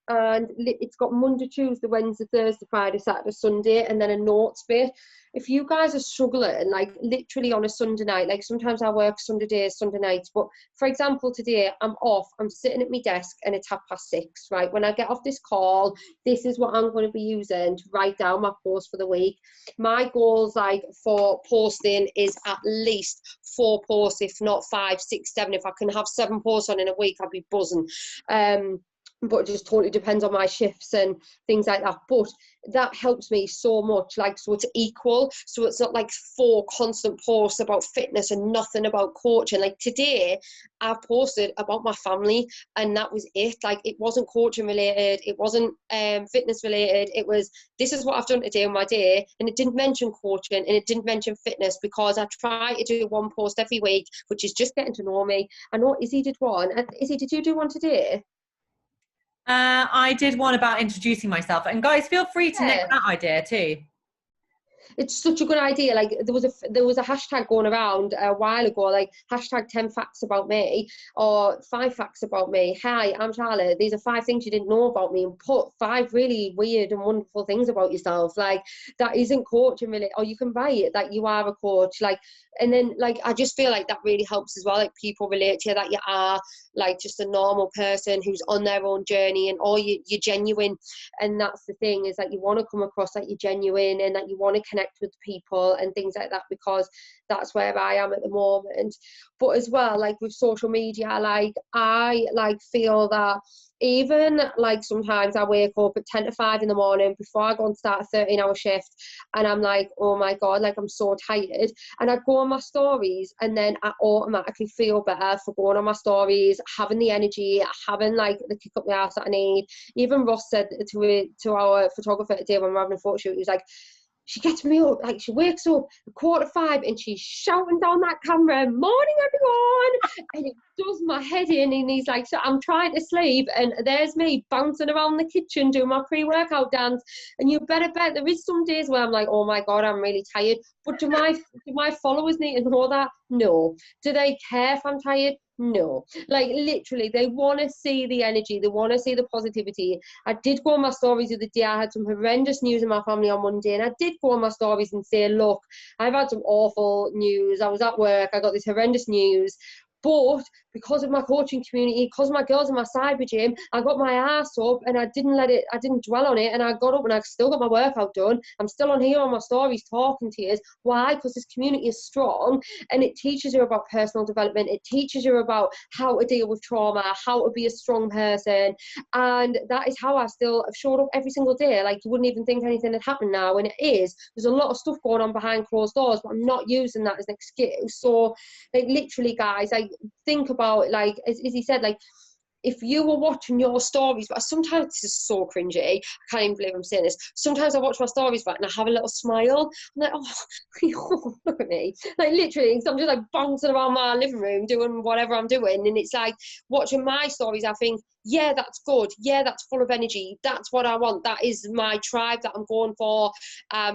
And it's got Monday, Tuesday, Wednesday, Thursday, Friday, Saturday, Sunday, and then a notes bit. If you guys are struggling, like literally on a Sunday night, like sometimes I work Sunday days, Sunday nights, but for example, today I'm off, I'm sitting at my desk and it's 6:30, right? When I get off this call, this is what I'm going to be using to write down my post for the week. My goals like for posting is at least 4 posts, if not 5, 6, 7. If I can have 7 posts on in a week, I'd be buzzing. But it just totally depends on my shifts and things like that. But that helps me so much, like, so it's equal, so it's not like 4 constant posts about fitness and nothing about coaching. Like today I posted about my family and that was it. Like it wasn't coaching related, it wasn't fitness related, it was this is what I've done today on my day, and it didn't mention coaching and it didn't mention fitness, because I try to do 1 post every week, which is just getting to know me. I know Izzy did one. Izzy, did you do one today? I did one about introducing myself, and guys, feel free to nick that idea too. It's such a good idea. Like there was a hashtag going around a while ago, like hashtag 10 facts about me or 5 facts about me. Hi, I'm Charlotte. These are 5 things you didn't know about me, and put 5 really weird and wonderful things about yourself. Like that isn't coaching really, or you can write that you are a coach. Like, and then like I just feel like that really helps as well. Like people relate to you, that you are like just a normal person who's on their own journey, and or you're genuine. And that's the thing, is that you want to come across that you're genuine and that you want to connect with people and things like that, because that's where I am at the moment. But as well, like with social media, like I like feel that even like sometimes I wake up at 10 to 5 in the morning before I go and start a 13-hour shift, and I'm like, oh my god, like I'm so tired, and I go on my stories and then I automatically feel better for going on my stories, having the energy, having like the kick up the arse that I need. Even Ross said to our photographer today when we're having a photo shoot, he was like, she gets me up, like she wakes up at 4:45 and she's shouting down that camera, morning everyone, and it does my head in. And he's like, so I'm trying to sleep and there's me bouncing around the kitchen doing my pre-workout dance. And you better bet there is some days where I'm like, oh my god, I'm really tired. But do my followers need to know that? No. Do they care if I'm tired? No. Like literally they want to see the energy, they want to see the positivity. I did go on my stories the other day. I had some horrendous news in my family on Monday, and I did go on my stories and say, look, I've had some awful news. I was at work, I got this horrendous news, but because of my coaching community, because my girls in my cyber gym, I got my ass up and I didn't dwell on it, and I got up and I still got my workout done. I'm still on here on my stories talking to you. Why? Because this community is strong, and it teaches you about personal development. It teaches you about how to deal with trauma, how to be a strong person, and that is how I still have showed up every single day. Like you wouldn't even think anything had happened now, and it is. There's a lot of stuff going on behind closed doors, but I'm not using that as an excuse. So like literally guys, like think about, like as he said, like if you were watching your stories, but sometimes this is so cringy, I can't even believe I'm saying this, sometimes I watch my stories back and I have a little smile. I'm like, oh look at me, like literally, because I'm just like bouncing around my living room doing whatever I'm doing, and it's like watching my stories I think, yeah, that's good, yeah, that's full of energy, that's what I want, that is my tribe that I'm going for.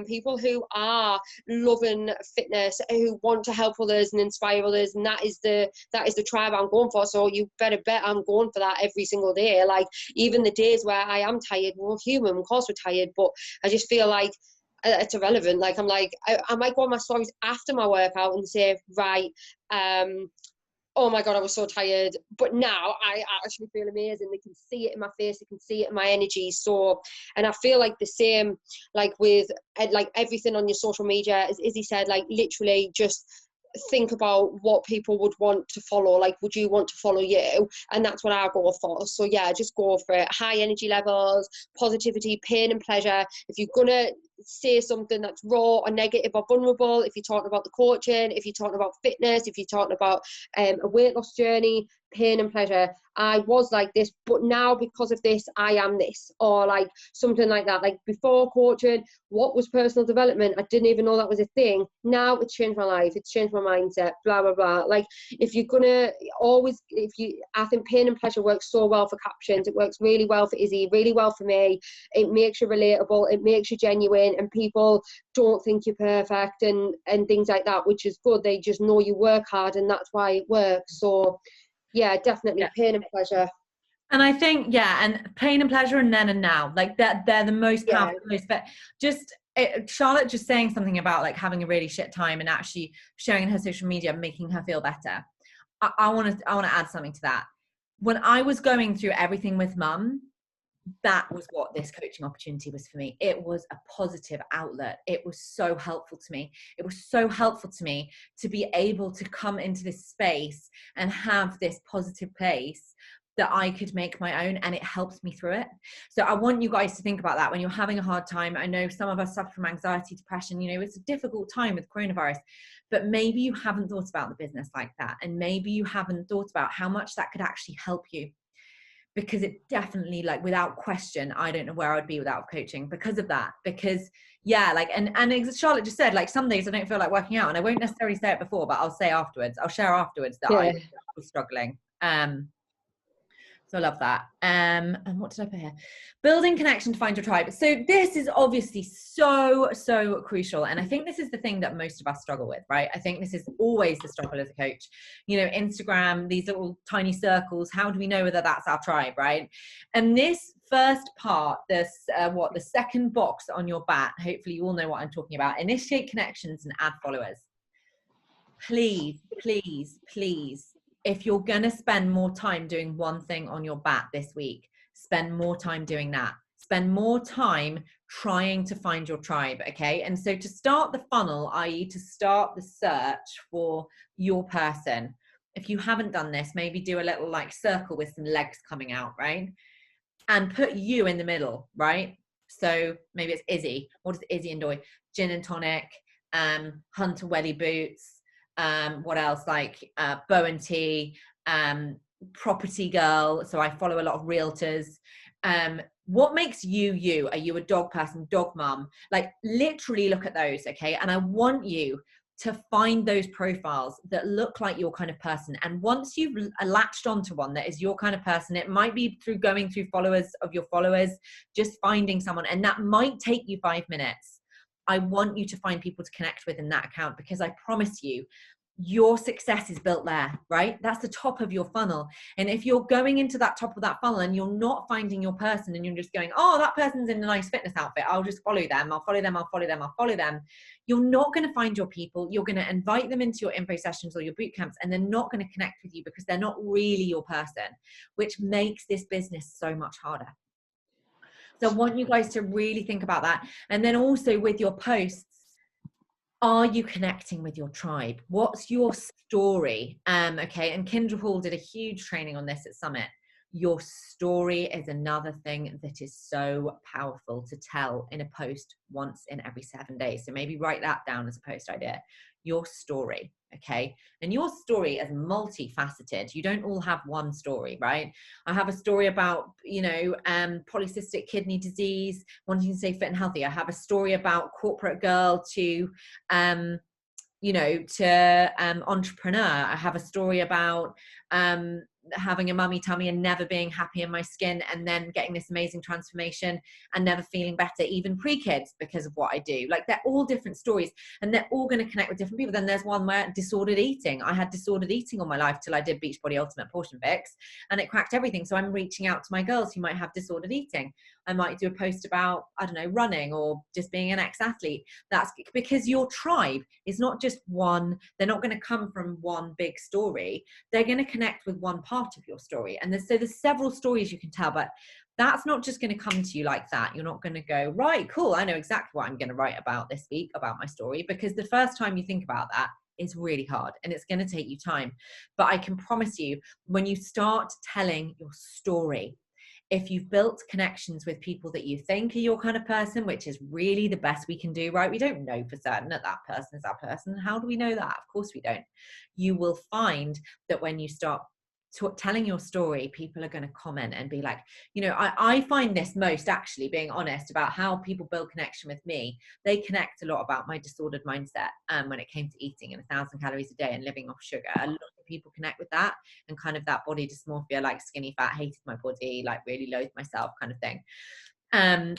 People who are loving fitness, who want to help others and inspire others, and that is the tribe I'm going for. So you better bet I'm going for that every single day. Like even the days where I am tired, we're human, of course we're tired, but I just feel like it's irrelevant. Like I'm like, I might go on my stories after my workout and say, right, oh my God, I was so tired. But now I actually feel amazing. They can see it in my face. They can see it in my energy. So, and I feel like the same, like with like everything on your social media, as Izzy said, like literally just think about what people would want to follow. Like, would you want to follow you? And that's what I go for. So yeah, just go for it. High energy levels, positivity, pain and pleasure. If you're gonna say something that's raw or negative or vulnerable, if you're talking about the coaching, if you're talking about fitness, if you're talking about a weight loss journey, pain and pleasure. I was like this, but now because of this, I am this, or like something like that. Like before coaching, what was personal development? I didn't even know that was a thing. Now it's changed my life. It's changed my mindset, blah, blah, blah. Like if you're gonna always, I think pain and pleasure works so well for captions. It works really well for Izzy, really well for me. It makes you relatable. It makes you genuine, and people don't think you're perfect and things like that, which is good. They just know you work hard, and that's why it works. So yeah, definitely pain and pleasure. And I think, yeah, and pain and pleasure and then and now, like they're the most powerful, but just Charlotte just saying something about like having a really shit time and actually sharing in her social media, making her feel better. I want to add something to that. When I was going through everything with mum, that was what this coaching opportunity was for me. It was a positive outlet. It was so helpful to me. It was so helpful to me to be able to come into this space and have this positive place that I could make my own, and it helps me through it. So I want you guys to think about that when you're having a hard time. I know some of us suffer from anxiety, depression, you know, it's a difficult time with coronavirus, but maybe you haven't thought about the business like that. And maybe you haven't thought about how much that could actually help you. Because it definitely, like, without question, I don't know where I'd be without coaching because of that. Because yeah, like, and as Charlotte just said, like some days I don't feel like working out, and I won't necessarily say it before, but I'll say afterwards, I'll share afterwards that I was struggling. So I love that. And what did I put here? Building connection to find your tribe. So this is obviously so crucial. And I think this is the thing that most of us struggle with, right? I think this is always the struggle as a coach. You know, Instagram, these little tiny circles, how do we know whether that's our tribe, right? And this first part, this the second box on your bat, hopefully you all know what I'm talking about. Initiate connections and add followers. Please, if you're going to spend more time doing one thing on your bat this week, spend more time doing that. Spend more time trying to find your tribe, okay? And so to start the funnel, i.e. to start the search for your person, if you haven't done this, maybe do a little like circle with some legs coming out, right? And put you in the middle, right? So maybe it's Izzy. What does Izzy enjoy? Gin and tonic, hunter welly boots, what else, like bow and tea, property girl, so I follow a lot of realtors. What makes you you? Are you a dog person, dog mum? Like literally look at those, okay? And I want you to find those profiles that look like your kind of person. And once you've latched onto one that is your kind of person, it might be through going through followers of your followers, just finding someone, and that might take you 5 minutes. I want you to find people to connect with in that account, because I promise you, your success is built there, right? That's the top of your funnel. And if you're going into that top of that funnel and you're not finding your person, and you're just going, oh, that person's in a nice fitness outfit, I'll just follow them, I'll follow them, I'll follow them, I'll follow them. You're not going to find your people. You're going to invite them into your info sessions or your boot camps, and they're not going to connect with you because they're not really your person, which makes this business so much harder. So I want you guys to really think about that. And then also with your posts, are you connecting with your tribe? What's your story? Okay, and Kendra Hall did a huge training on this at Summit. Your story is another thing that is so powerful to tell in a post once in every 7 days. So maybe write that down as a post idea. Your story, okay? And your story is multifaceted. You don't all have one story, right? I have a story about, you know, polycystic kidney disease, wanting to stay fit and healthy. I have a story about corporate girl to, you know, to entrepreneur. I have a story about, having a mummy tummy and never being happy in my skin, and then getting this amazing transformation and never feeling better, even pre-kids, because of what I do. Like, they're all different stories, and they're all going to connect with different people. Then there's one where disordered eating. I had disordered eating all my life till I did Beachbody Ultimate Portion Fix, and it cracked everything. So I'm reaching out to my girls who might have disordered eating. I might do a post about, I don't know, running or just being an ex-athlete. That's because your tribe is not just one. They're not going to come from one big story. They're going to connect with one part of your story. And there's several stories you can tell, but that's not just going to come to you like that. You're not going to go, right, cool, I know exactly what I'm going to write about this week about my story, because the first time you think about that, it's really hard and it's going to take you time. But I can promise you, when you start telling your story, if you've built connections with people that you think are your kind of person, which is really the best we can do, right? We don't know for certain that that person is our person. How do we know that? Of course we don't. You will find that when you start telling your story, people are going to comment and be like, you know, I find this most, actually, being honest about how people build connection with me. They connect a lot about my disordered mindset when it came to eating and 1,000 calories a day and living off sugar. A lot of people connect with that, and kind of that body dysmorphia, like skinny fat, hated my body, like really loathed myself kind of thing. And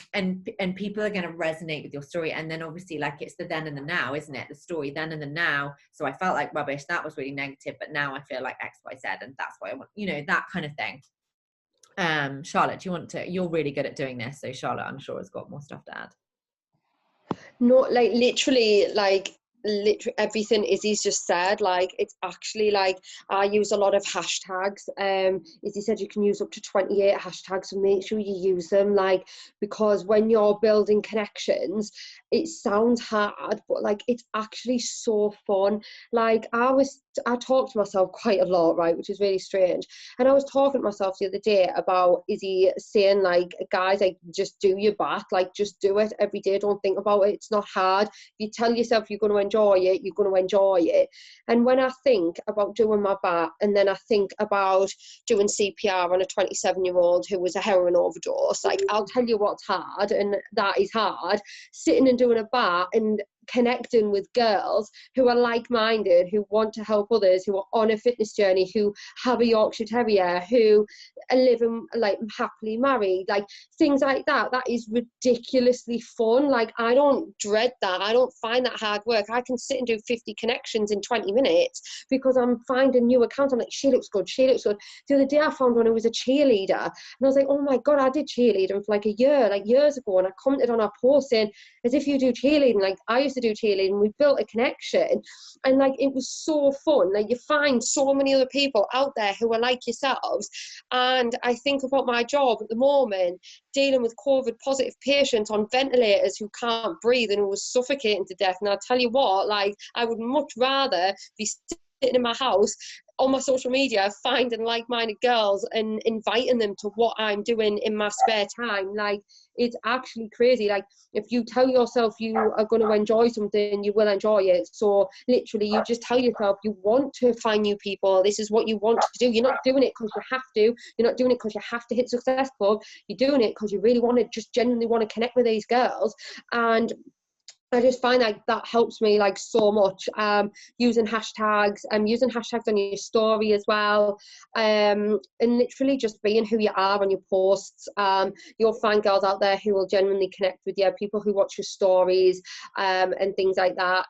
people are going to resonate with your story. And then obviously, like, it's the then and the now, isn't it? The story then and the now. So I felt like rubbish, that was really negative, but now I feel like XYZ, and that's what I want, you know, that kind of thing. Charlotte, do you want to, you're really good at doing this, so Charlotte, I'm sure, has got more stuff to add. No, like literally everything Izzy's just said. Like, it's actually, like, I use a lot of hashtags. Izzy said you can use up to 28 hashtags, so make sure you use them, like, because when you're building connections, it sounds hard, but like, it's actually so fun. Like, I talk to myself quite a lot, right, which is really strange. And I was talking to myself the other day about Izzy saying, like, guys, like, just do your back, like, just do it every day, don't think about it, it's not hard. If you tell yourself you're going to enjoy it, you're going to enjoy it. And when I think about doing my back, and then I think about doing CPR on a 27-year-old who was a heroin overdose, like, I'll tell you what's hard, and that is hard, sitting and doing a back and connecting with girls who are like-minded, who want to help others, who are on a fitness journey, who have a Yorkshire Terrier, who are living, like, happily married, like, things like that. That is ridiculously fun. Like, I don't dread that. I don't find that hard work. I can sit and do 50 connections in 20 minutes because I'm finding new accounts. I'm like, she looks good, she looks good. The other day I found one who was a cheerleader, and I was like, oh my God, I did cheerleading for like a year, like years ago, and I commented on her post saying, as if you do cheerleading, like I used to do cheerleading. We built a connection, and like, it was so fun. Like, you find so many other people out there who are like yourselves. And I think about my job at the moment, dealing with COVID positive patients on ventilators who can't breathe and who are suffocating to death. And I'll tell you what, like, I would much rather be sitting in my house on my social media finding like-minded girls and inviting them to what I'm doing in my spare time. Like, it's actually crazy. Like, if you tell yourself you are going to enjoy something, you will enjoy it. So literally, you just tell yourself you want to find new people. This is what you want to do. You're not doing it because you have to. You're not doing it because you have to hit Success Club. You're doing it because you really want to, just genuinely want to connect with these girls. And I just find like that helps me like so much. Using hashtags on your story as well, and literally just being who you are on your posts. You'll find girls out there who will genuinely connect with you, people who watch your stories, and things like that.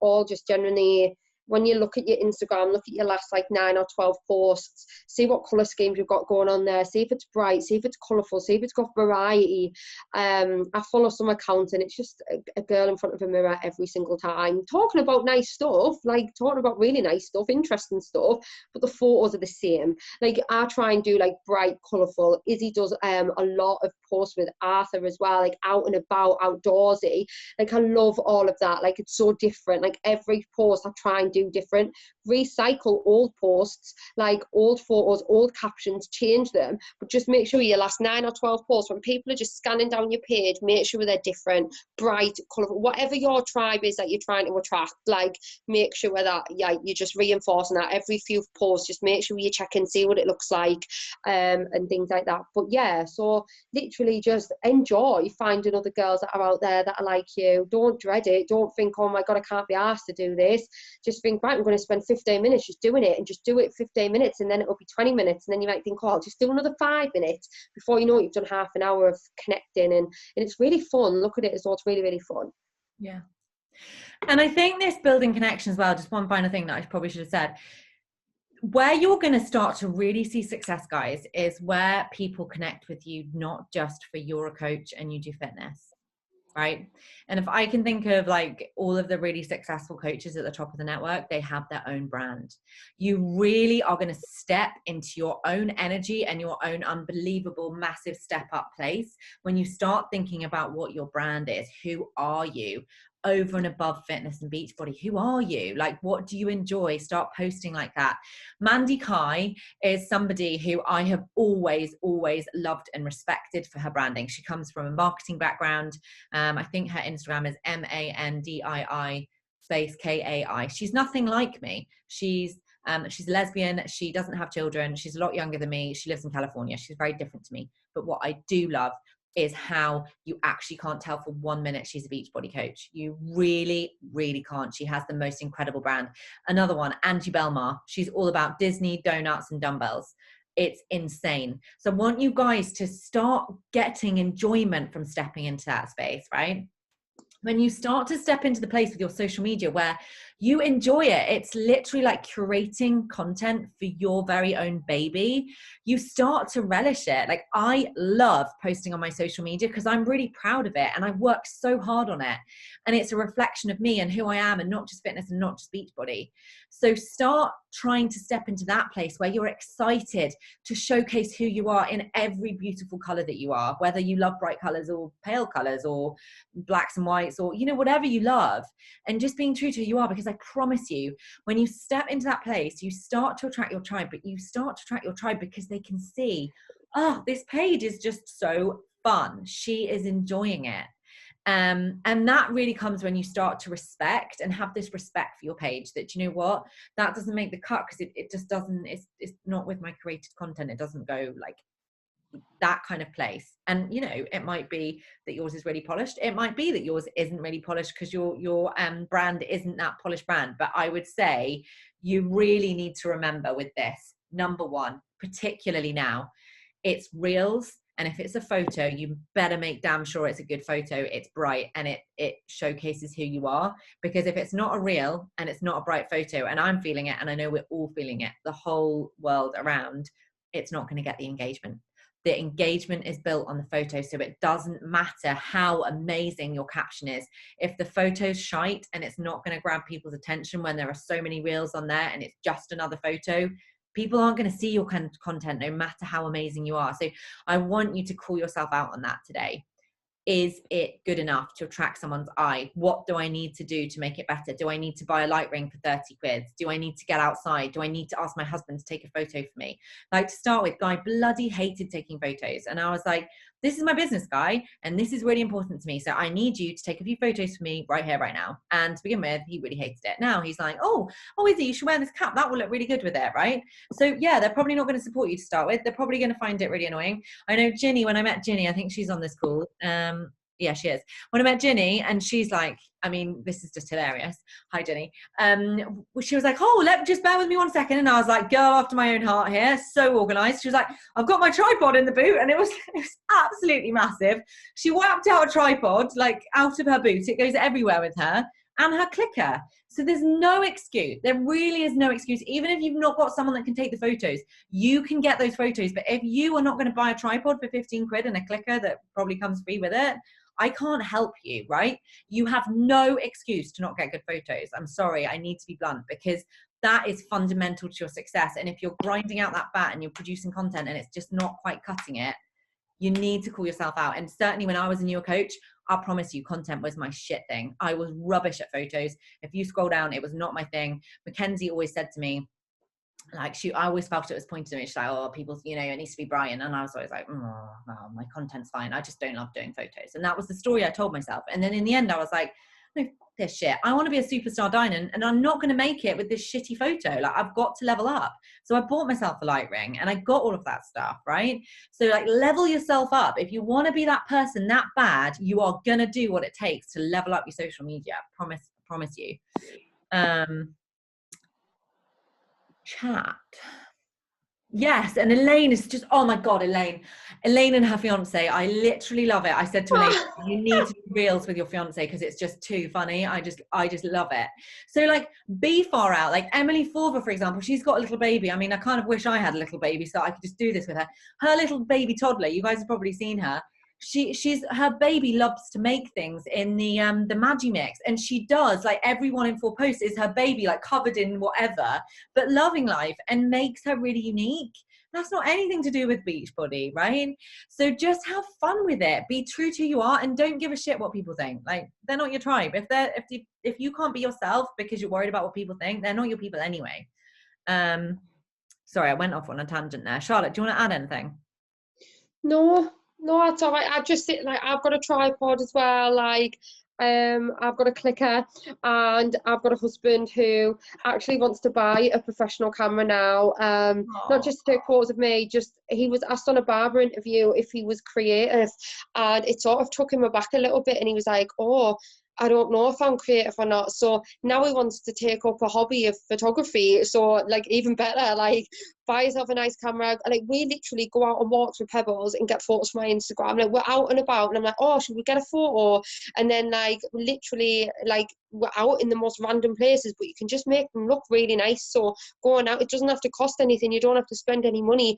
All just genuinely, when you look at your Instagram, look at your last like 9 or 12 posts, see what colour schemes you've got going on there, see if it's bright, see if it's colourful, see if it's got variety. I follow some accounts and it's just a girl in front of a mirror every single time, talking about nice stuff, like talking about really nice stuff, interesting stuff, but the photos are the same. Like, I try and do like bright, colourful. Izzy does a lot of posts with Arthur as well, like out and about, outdoorsy. Like, I love all of that. Like, it's so different. Like, every post I try and do different. Recycle old posts, like old photos, old captions, change them, but just make sure your last 9 or 12 posts, when people are just scanning down your page, make sure they're different, bright, colourful, whatever your tribe is that you're trying to attract. Like, make sure that you're just reinforcing that every few posts. Just make sure you check and see what it looks like, and things like that. But yeah, so literally just enjoy finding other girls that are out there that are like you. Don't dread it. Don't think, oh my God, I can't be asked to do this. Just think, think, right, I'm going to spend 15 minutes just doing it, and just do it 15 minutes, and then it'll be 20 minutes, and then you might think, oh, I'll just do another 5 minutes. Before you know it, you've done half an hour of connecting, and it's really fun. Look at it as though it's really, really fun. Yeah. And I think this building connection as well, just one final thing that I probably should have said, where you're going to start to really see success, guys, is where people connect with you, not just for you're a coach and you do fitness, right? And if I can think of like all of the really successful coaches at the top of the network, they have their own brand. You really are going to step into your own energy and your own unbelievable, massive step up place when you start thinking about what your brand is. Who are you? Over and above fitness and Beachbody, who are you? Like, what do you enjoy? Start posting like that. Mandy Kai is somebody who I have always loved and respected for her branding. She comes from a marketing background. I think her Instagram is MANDII space KAI. She's nothing like me. She's lesbian. She doesn't have children. She's a lot younger than me. She lives in California. She's very different to me. But what I do love is how you actually can't tell for 1 minute she's a Beachbody coach. You really, really can't. She has the most incredible brand. Another one, Angie Belmar. She's all about Disney, donuts, and dumbbells. It's insane. So I want you guys to start getting enjoyment from stepping into that space, right? When you start to step into the place with your social media where you enjoy it, it's literally like curating content for your very own baby. You start to relish it. Like, I love posting on my social media because I'm really proud of it and I've worked so hard on it. And it's a reflection of me and who I am, and not just fitness and not just Beachbody. So start trying to step into that place where you're excited to showcase who you are in every beautiful color that you are, whether you love bright colors or pale colors or blacks and whites or, you know, whatever you love, and just being true to who you are. Because I promise you, when you step into that place, you start to attract your tribe, but you start to attract your tribe because they can see, oh, this page is just so fun. She is enjoying it. And that really comes when you start to respect and have this respect for your page, that, you know what, that doesn't make the cut because it just doesn't, it's not with my created content. It doesn't go like that kind of place. And, you know, it might be that yours is really polished. It might be that yours isn't really polished because your brand isn't that polished brand. But I would say you really need to remember with this, number one, particularly now, it's reels. And if it's a photo, you better make damn sure it's a good photo, it's bright, and it showcases who you are. Because if it's not a reel and it's not a bright photo, and I'm feeling it, and I know we're all feeling it, the whole world around, it's not going to get the engagement. The engagement is built on the photo, so it doesn't matter how amazing your caption is. If the photo's shite and it's not going to grab people's attention when there are so many reels on there and it's just another photo, people aren't going to see your content no matter how amazing you are. So I want you to call yourself out on that today. Is it good enough to attract someone's eye? What do I need to do to make it better? Do I need to buy a light ring for 30 quid? Do I need to get outside? Do I need to ask my husband to take a photo for me? Like, to start with, Guy bloody hated taking photos. And I was like, this is my business, Guy, and this is really important to me. So I need you to take a few photos for me right here, right now. And to begin with, he really hated it. Now he's like, oh, Izzy, you should wear this cap. That will look really good with it, right? So yeah, they're probably not going to support you to start with. They're probably going to find it really annoying. I know Ginny, when I met Ginny, I think she's on this call. Yeah, she is. When I met Ginny, and she's like, I mean, this is just hilarious. Hi, Ginny. She was like, oh, just bear with me 1 second. And I was like, girl after my own heart here, so organized. She was like, I've got my tripod in the boot. And it was absolutely massive. She whacked out a tripod, like out of her boot. It goes everywhere with her, and her clicker. So there's no excuse. There really is no excuse. Even if you've not got someone that can take the photos, you can get those photos. But if you are not going to buy a tripod for 15 quid and a clicker that probably comes free with it, I can't help you, right? You have no excuse to not get good photos. I'm sorry, I need to be blunt, because that is fundamental to your success. And if you're grinding out that fat and you're producing content and it's just not quite cutting it, you need to call yourself out. And certainly when I was a newer coach, I promise you, content was my shit thing. I was rubbish at photos. If you scroll down, it was not my thing. Mackenzie always said to me, like, I always felt it was pointed at me. She's like, oh, people, you know, it needs to be Brian. And I was always like, oh, my content's fine. I just don't love doing photos. And that was the story I told myself. And then in the end, I was like, no, fuck this shit. I want to be a superstar diamond, and I'm not going to make it with this shitty photo. Like, I've got to level up. So I bought myself a light ring and I got all of that stuff, right? So like, level yourself up. If you want to be that person that bad, you are going to do what it takes to level up your social media. Promise you. chat. Yes, and Elaine is just, oh my God, Elaine and her fiance. I literally love it. I said to Elaine, you need to do reels with your fiance because it's just too funny. I just love it. So like, be far out. Like Emily Forver, for example, she's got a little baby. I mean, I kind of wish I had a little baby so I could just do this with her. Her little baby toddler, you guys have probably seen her. She's her baby loves to make things in the Magimix, and she does, like, everyone in 4 posts is her baby, like covered in whatever, but loving life, and makes her really unique. That's not anything to do with Beachbody, right? So just have fun with it, be true to who you are, and don't give a shit what people think. Like, they're not your tribe. If you can't be yourself because you're worried about what people think, they're not your people anyway. Sorry, I went off on a tangent there. Charlotte, do you want to add anything? No, that's all right. I just sit, like, I've got a tripod as well, like, I've got a clicker, and I've got a husband who actually wants to buy a professional camera now. Not just to take photos of me, just he was asked on a Barber interview if he was creative, and it sort of took him aback a little bit, and he was like, oh, I don't know if I'm creative or not. So now he wants to take up a hobby of photography. So, like, even better, like, buy yourself a nice camera. Like, we literally go out on walks with Pebbles and get photos for my Instagram. Like, we're out and about, and I'm like, oh, should we get a photo? And then, like, literally, like, we're out in the most random places, but you can just make them look really nice. So going out, it doesn't have to cost anything. You don't have to spend any money.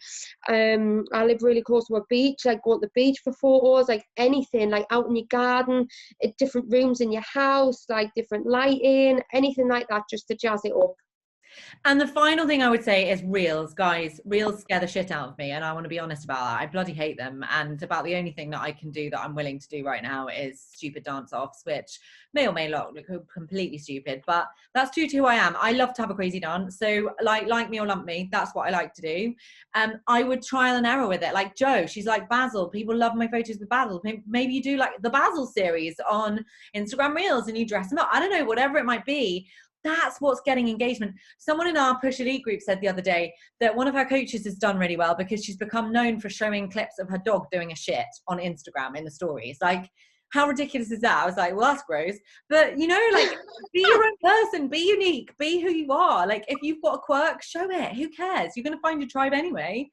I live really close to a beach. Like, go to the beach for photos, like anything, like out in your garden, different rooms in your house, like different lighting, anything like that, just to jazz it up. And the final thing I would say is reels, guys. Reels scare the shit out of me, and I want to be honest about that. I bloody hate them. And about the only thing that I can do that I'm willing to do right now is stupid dance-offs, which may or may not look completely stupid, but that's true to who I am. I love to have a crazy dance. So like me or lump me, that's what I like to do. I would trial and error with it. Like Jo, she's like Basil. People love my photos with Basil. Maybe you do like the Basil series on Instagram Reels and you dress them up. I don't know, whatever it might be. That's what's getting engagement. Someone in our Push Elite group said the other day that one of her coaches has done really well because she's become known for showing clips of her dog doing a shit on Instagram in the stories. Like, how ridiculous is that? I was like, well, that's gross. But, you know, like, be your own person, be unique, be who you are. Like, if you've got a quirk, show it. Who cares? You're going to find your tribe anyway.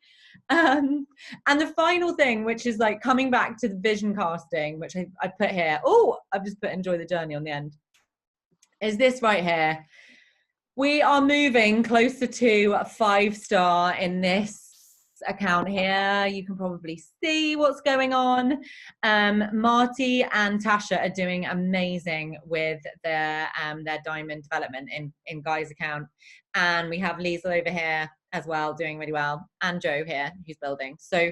And the final thing, which is like coming back to the vision casting, which I put here. Oh, I've just put enjoy the journey on the end. Is this right here. We are moving closer to a 5-star in this account here. You can probably see what's going on. Marty and Tasha are doing amazing with their diamond development in Guy's account. And we have Liesl over here as well, doing really well. And Jo here, who's building. So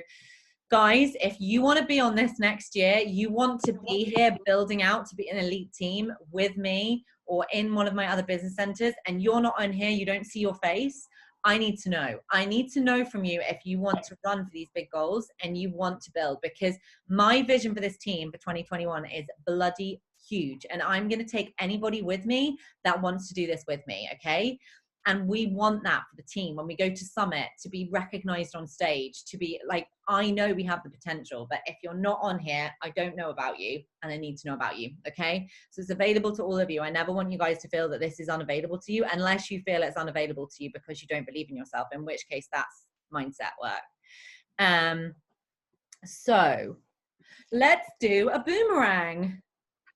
guys, if you want to be on this next year, you want to be here building out to be an elite team with me or in one of my other business centers, and you're not on here, you don't see your face, I need to know. I need to know from you if you want to run for these big goals and you want to build, because my vision for this team for 2021 is bloody huge. And I'm going to take anybody with me that wants to do this with me, okay? And we want that for the team when we go to Summit, to be recognized on stage, to be like, I know we have the potential, but if you're not on here, I don't know about you and I need to know about you, okay? So it's available to all of you. I never want you guys to feel that this is unavailable to you unless you feel it's unavailable to you because you don't believe in yourself, in which case that's mindset work. So let's do a boomerang.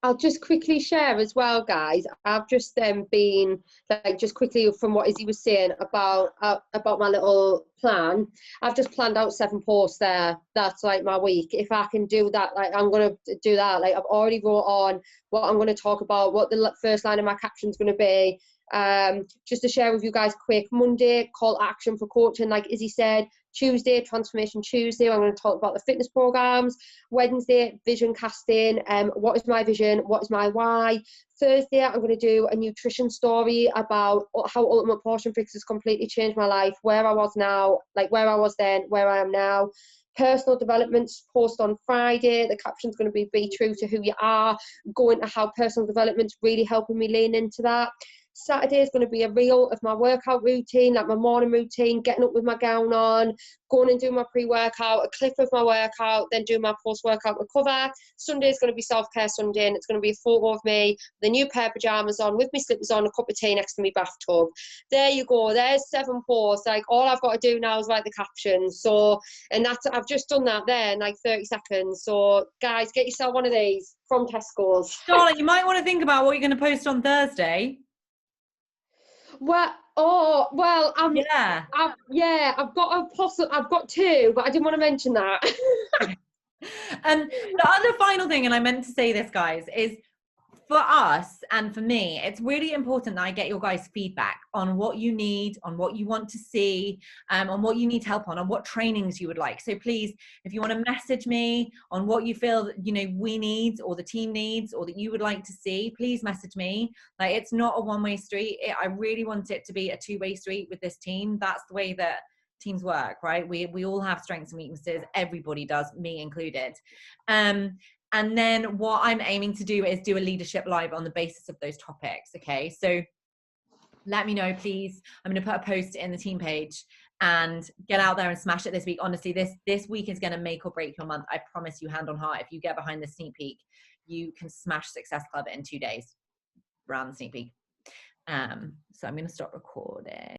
I'll just quickly share as well, guys. I've just been, like, just quickly from what Izzy was saying about my little plan. I've just planned out 7 posts there. That's like my week. If I can do that, like, I'm going to do that. Like, I've already wrote on what I'm going to talk about, what the first line of my caption is going to be. Just to share with you guys quick, Monday, call to action for coaching, like Izzy said. Tuesday, Transformation Tuesday, I'm going to talk about the fitness programs. Wednesday, vision casting. What is my vision? What is my why? Thursday, I'm going to do a nutrition story about how Ultimate Portion Fix has completely changed my life, where I was now, like where I was then, where I am now. Personal development post on Friday. The caption's going to be true to who you are, going to how personal development's really helping me lean into that. Saturday is going to be a reel of my workout routine, like my morning routine, getting up with my gown on, going and doing my pre-workout, a clip of my workout, then doing my post-workout recover. Sunday is going to be self-care Sunday, and it's going to be a photo of me with a new pair of pajamas on, with my slippers on, a cup of tea next to my bathtub. There you go. There's 7 posts. Like, all I've got to do now is write the captions. So, and that's, I've just done that there in like 30 seconds. So guys, get yourself one of these from Tesco's. Charlotte, you might want to think about what you're going to post on Thursday. Well, I've got 2, but I didn't want to mention that. And the other final thing, and I meant to say this, guys, is for us and for me, it's really important that I get your guys' feedback on what you need, on what you want to see, on what you need help on what trainings you would like. So please, if you want to message me on what you feel, you know, we need, or the team needs, or that you would like to see, please message me. Like, it's not a one-way street. I really want it to be a two-way street with this team. That's the way that teams work, right? We all have strengths and weaknesses. Everybody does, me included. And then what I'm aiming to do is do a leadership live on the basis of those topics. Okay, so let me know, please. I'm going to put a post in the team page and get out there and smash it this week. Honestly, this week is going to make or break your month. I promise you, hand on heart. If you get behind the sneak peek, you can smash Success Club in 2 days around the sneak peek. So I'm going to stop recording.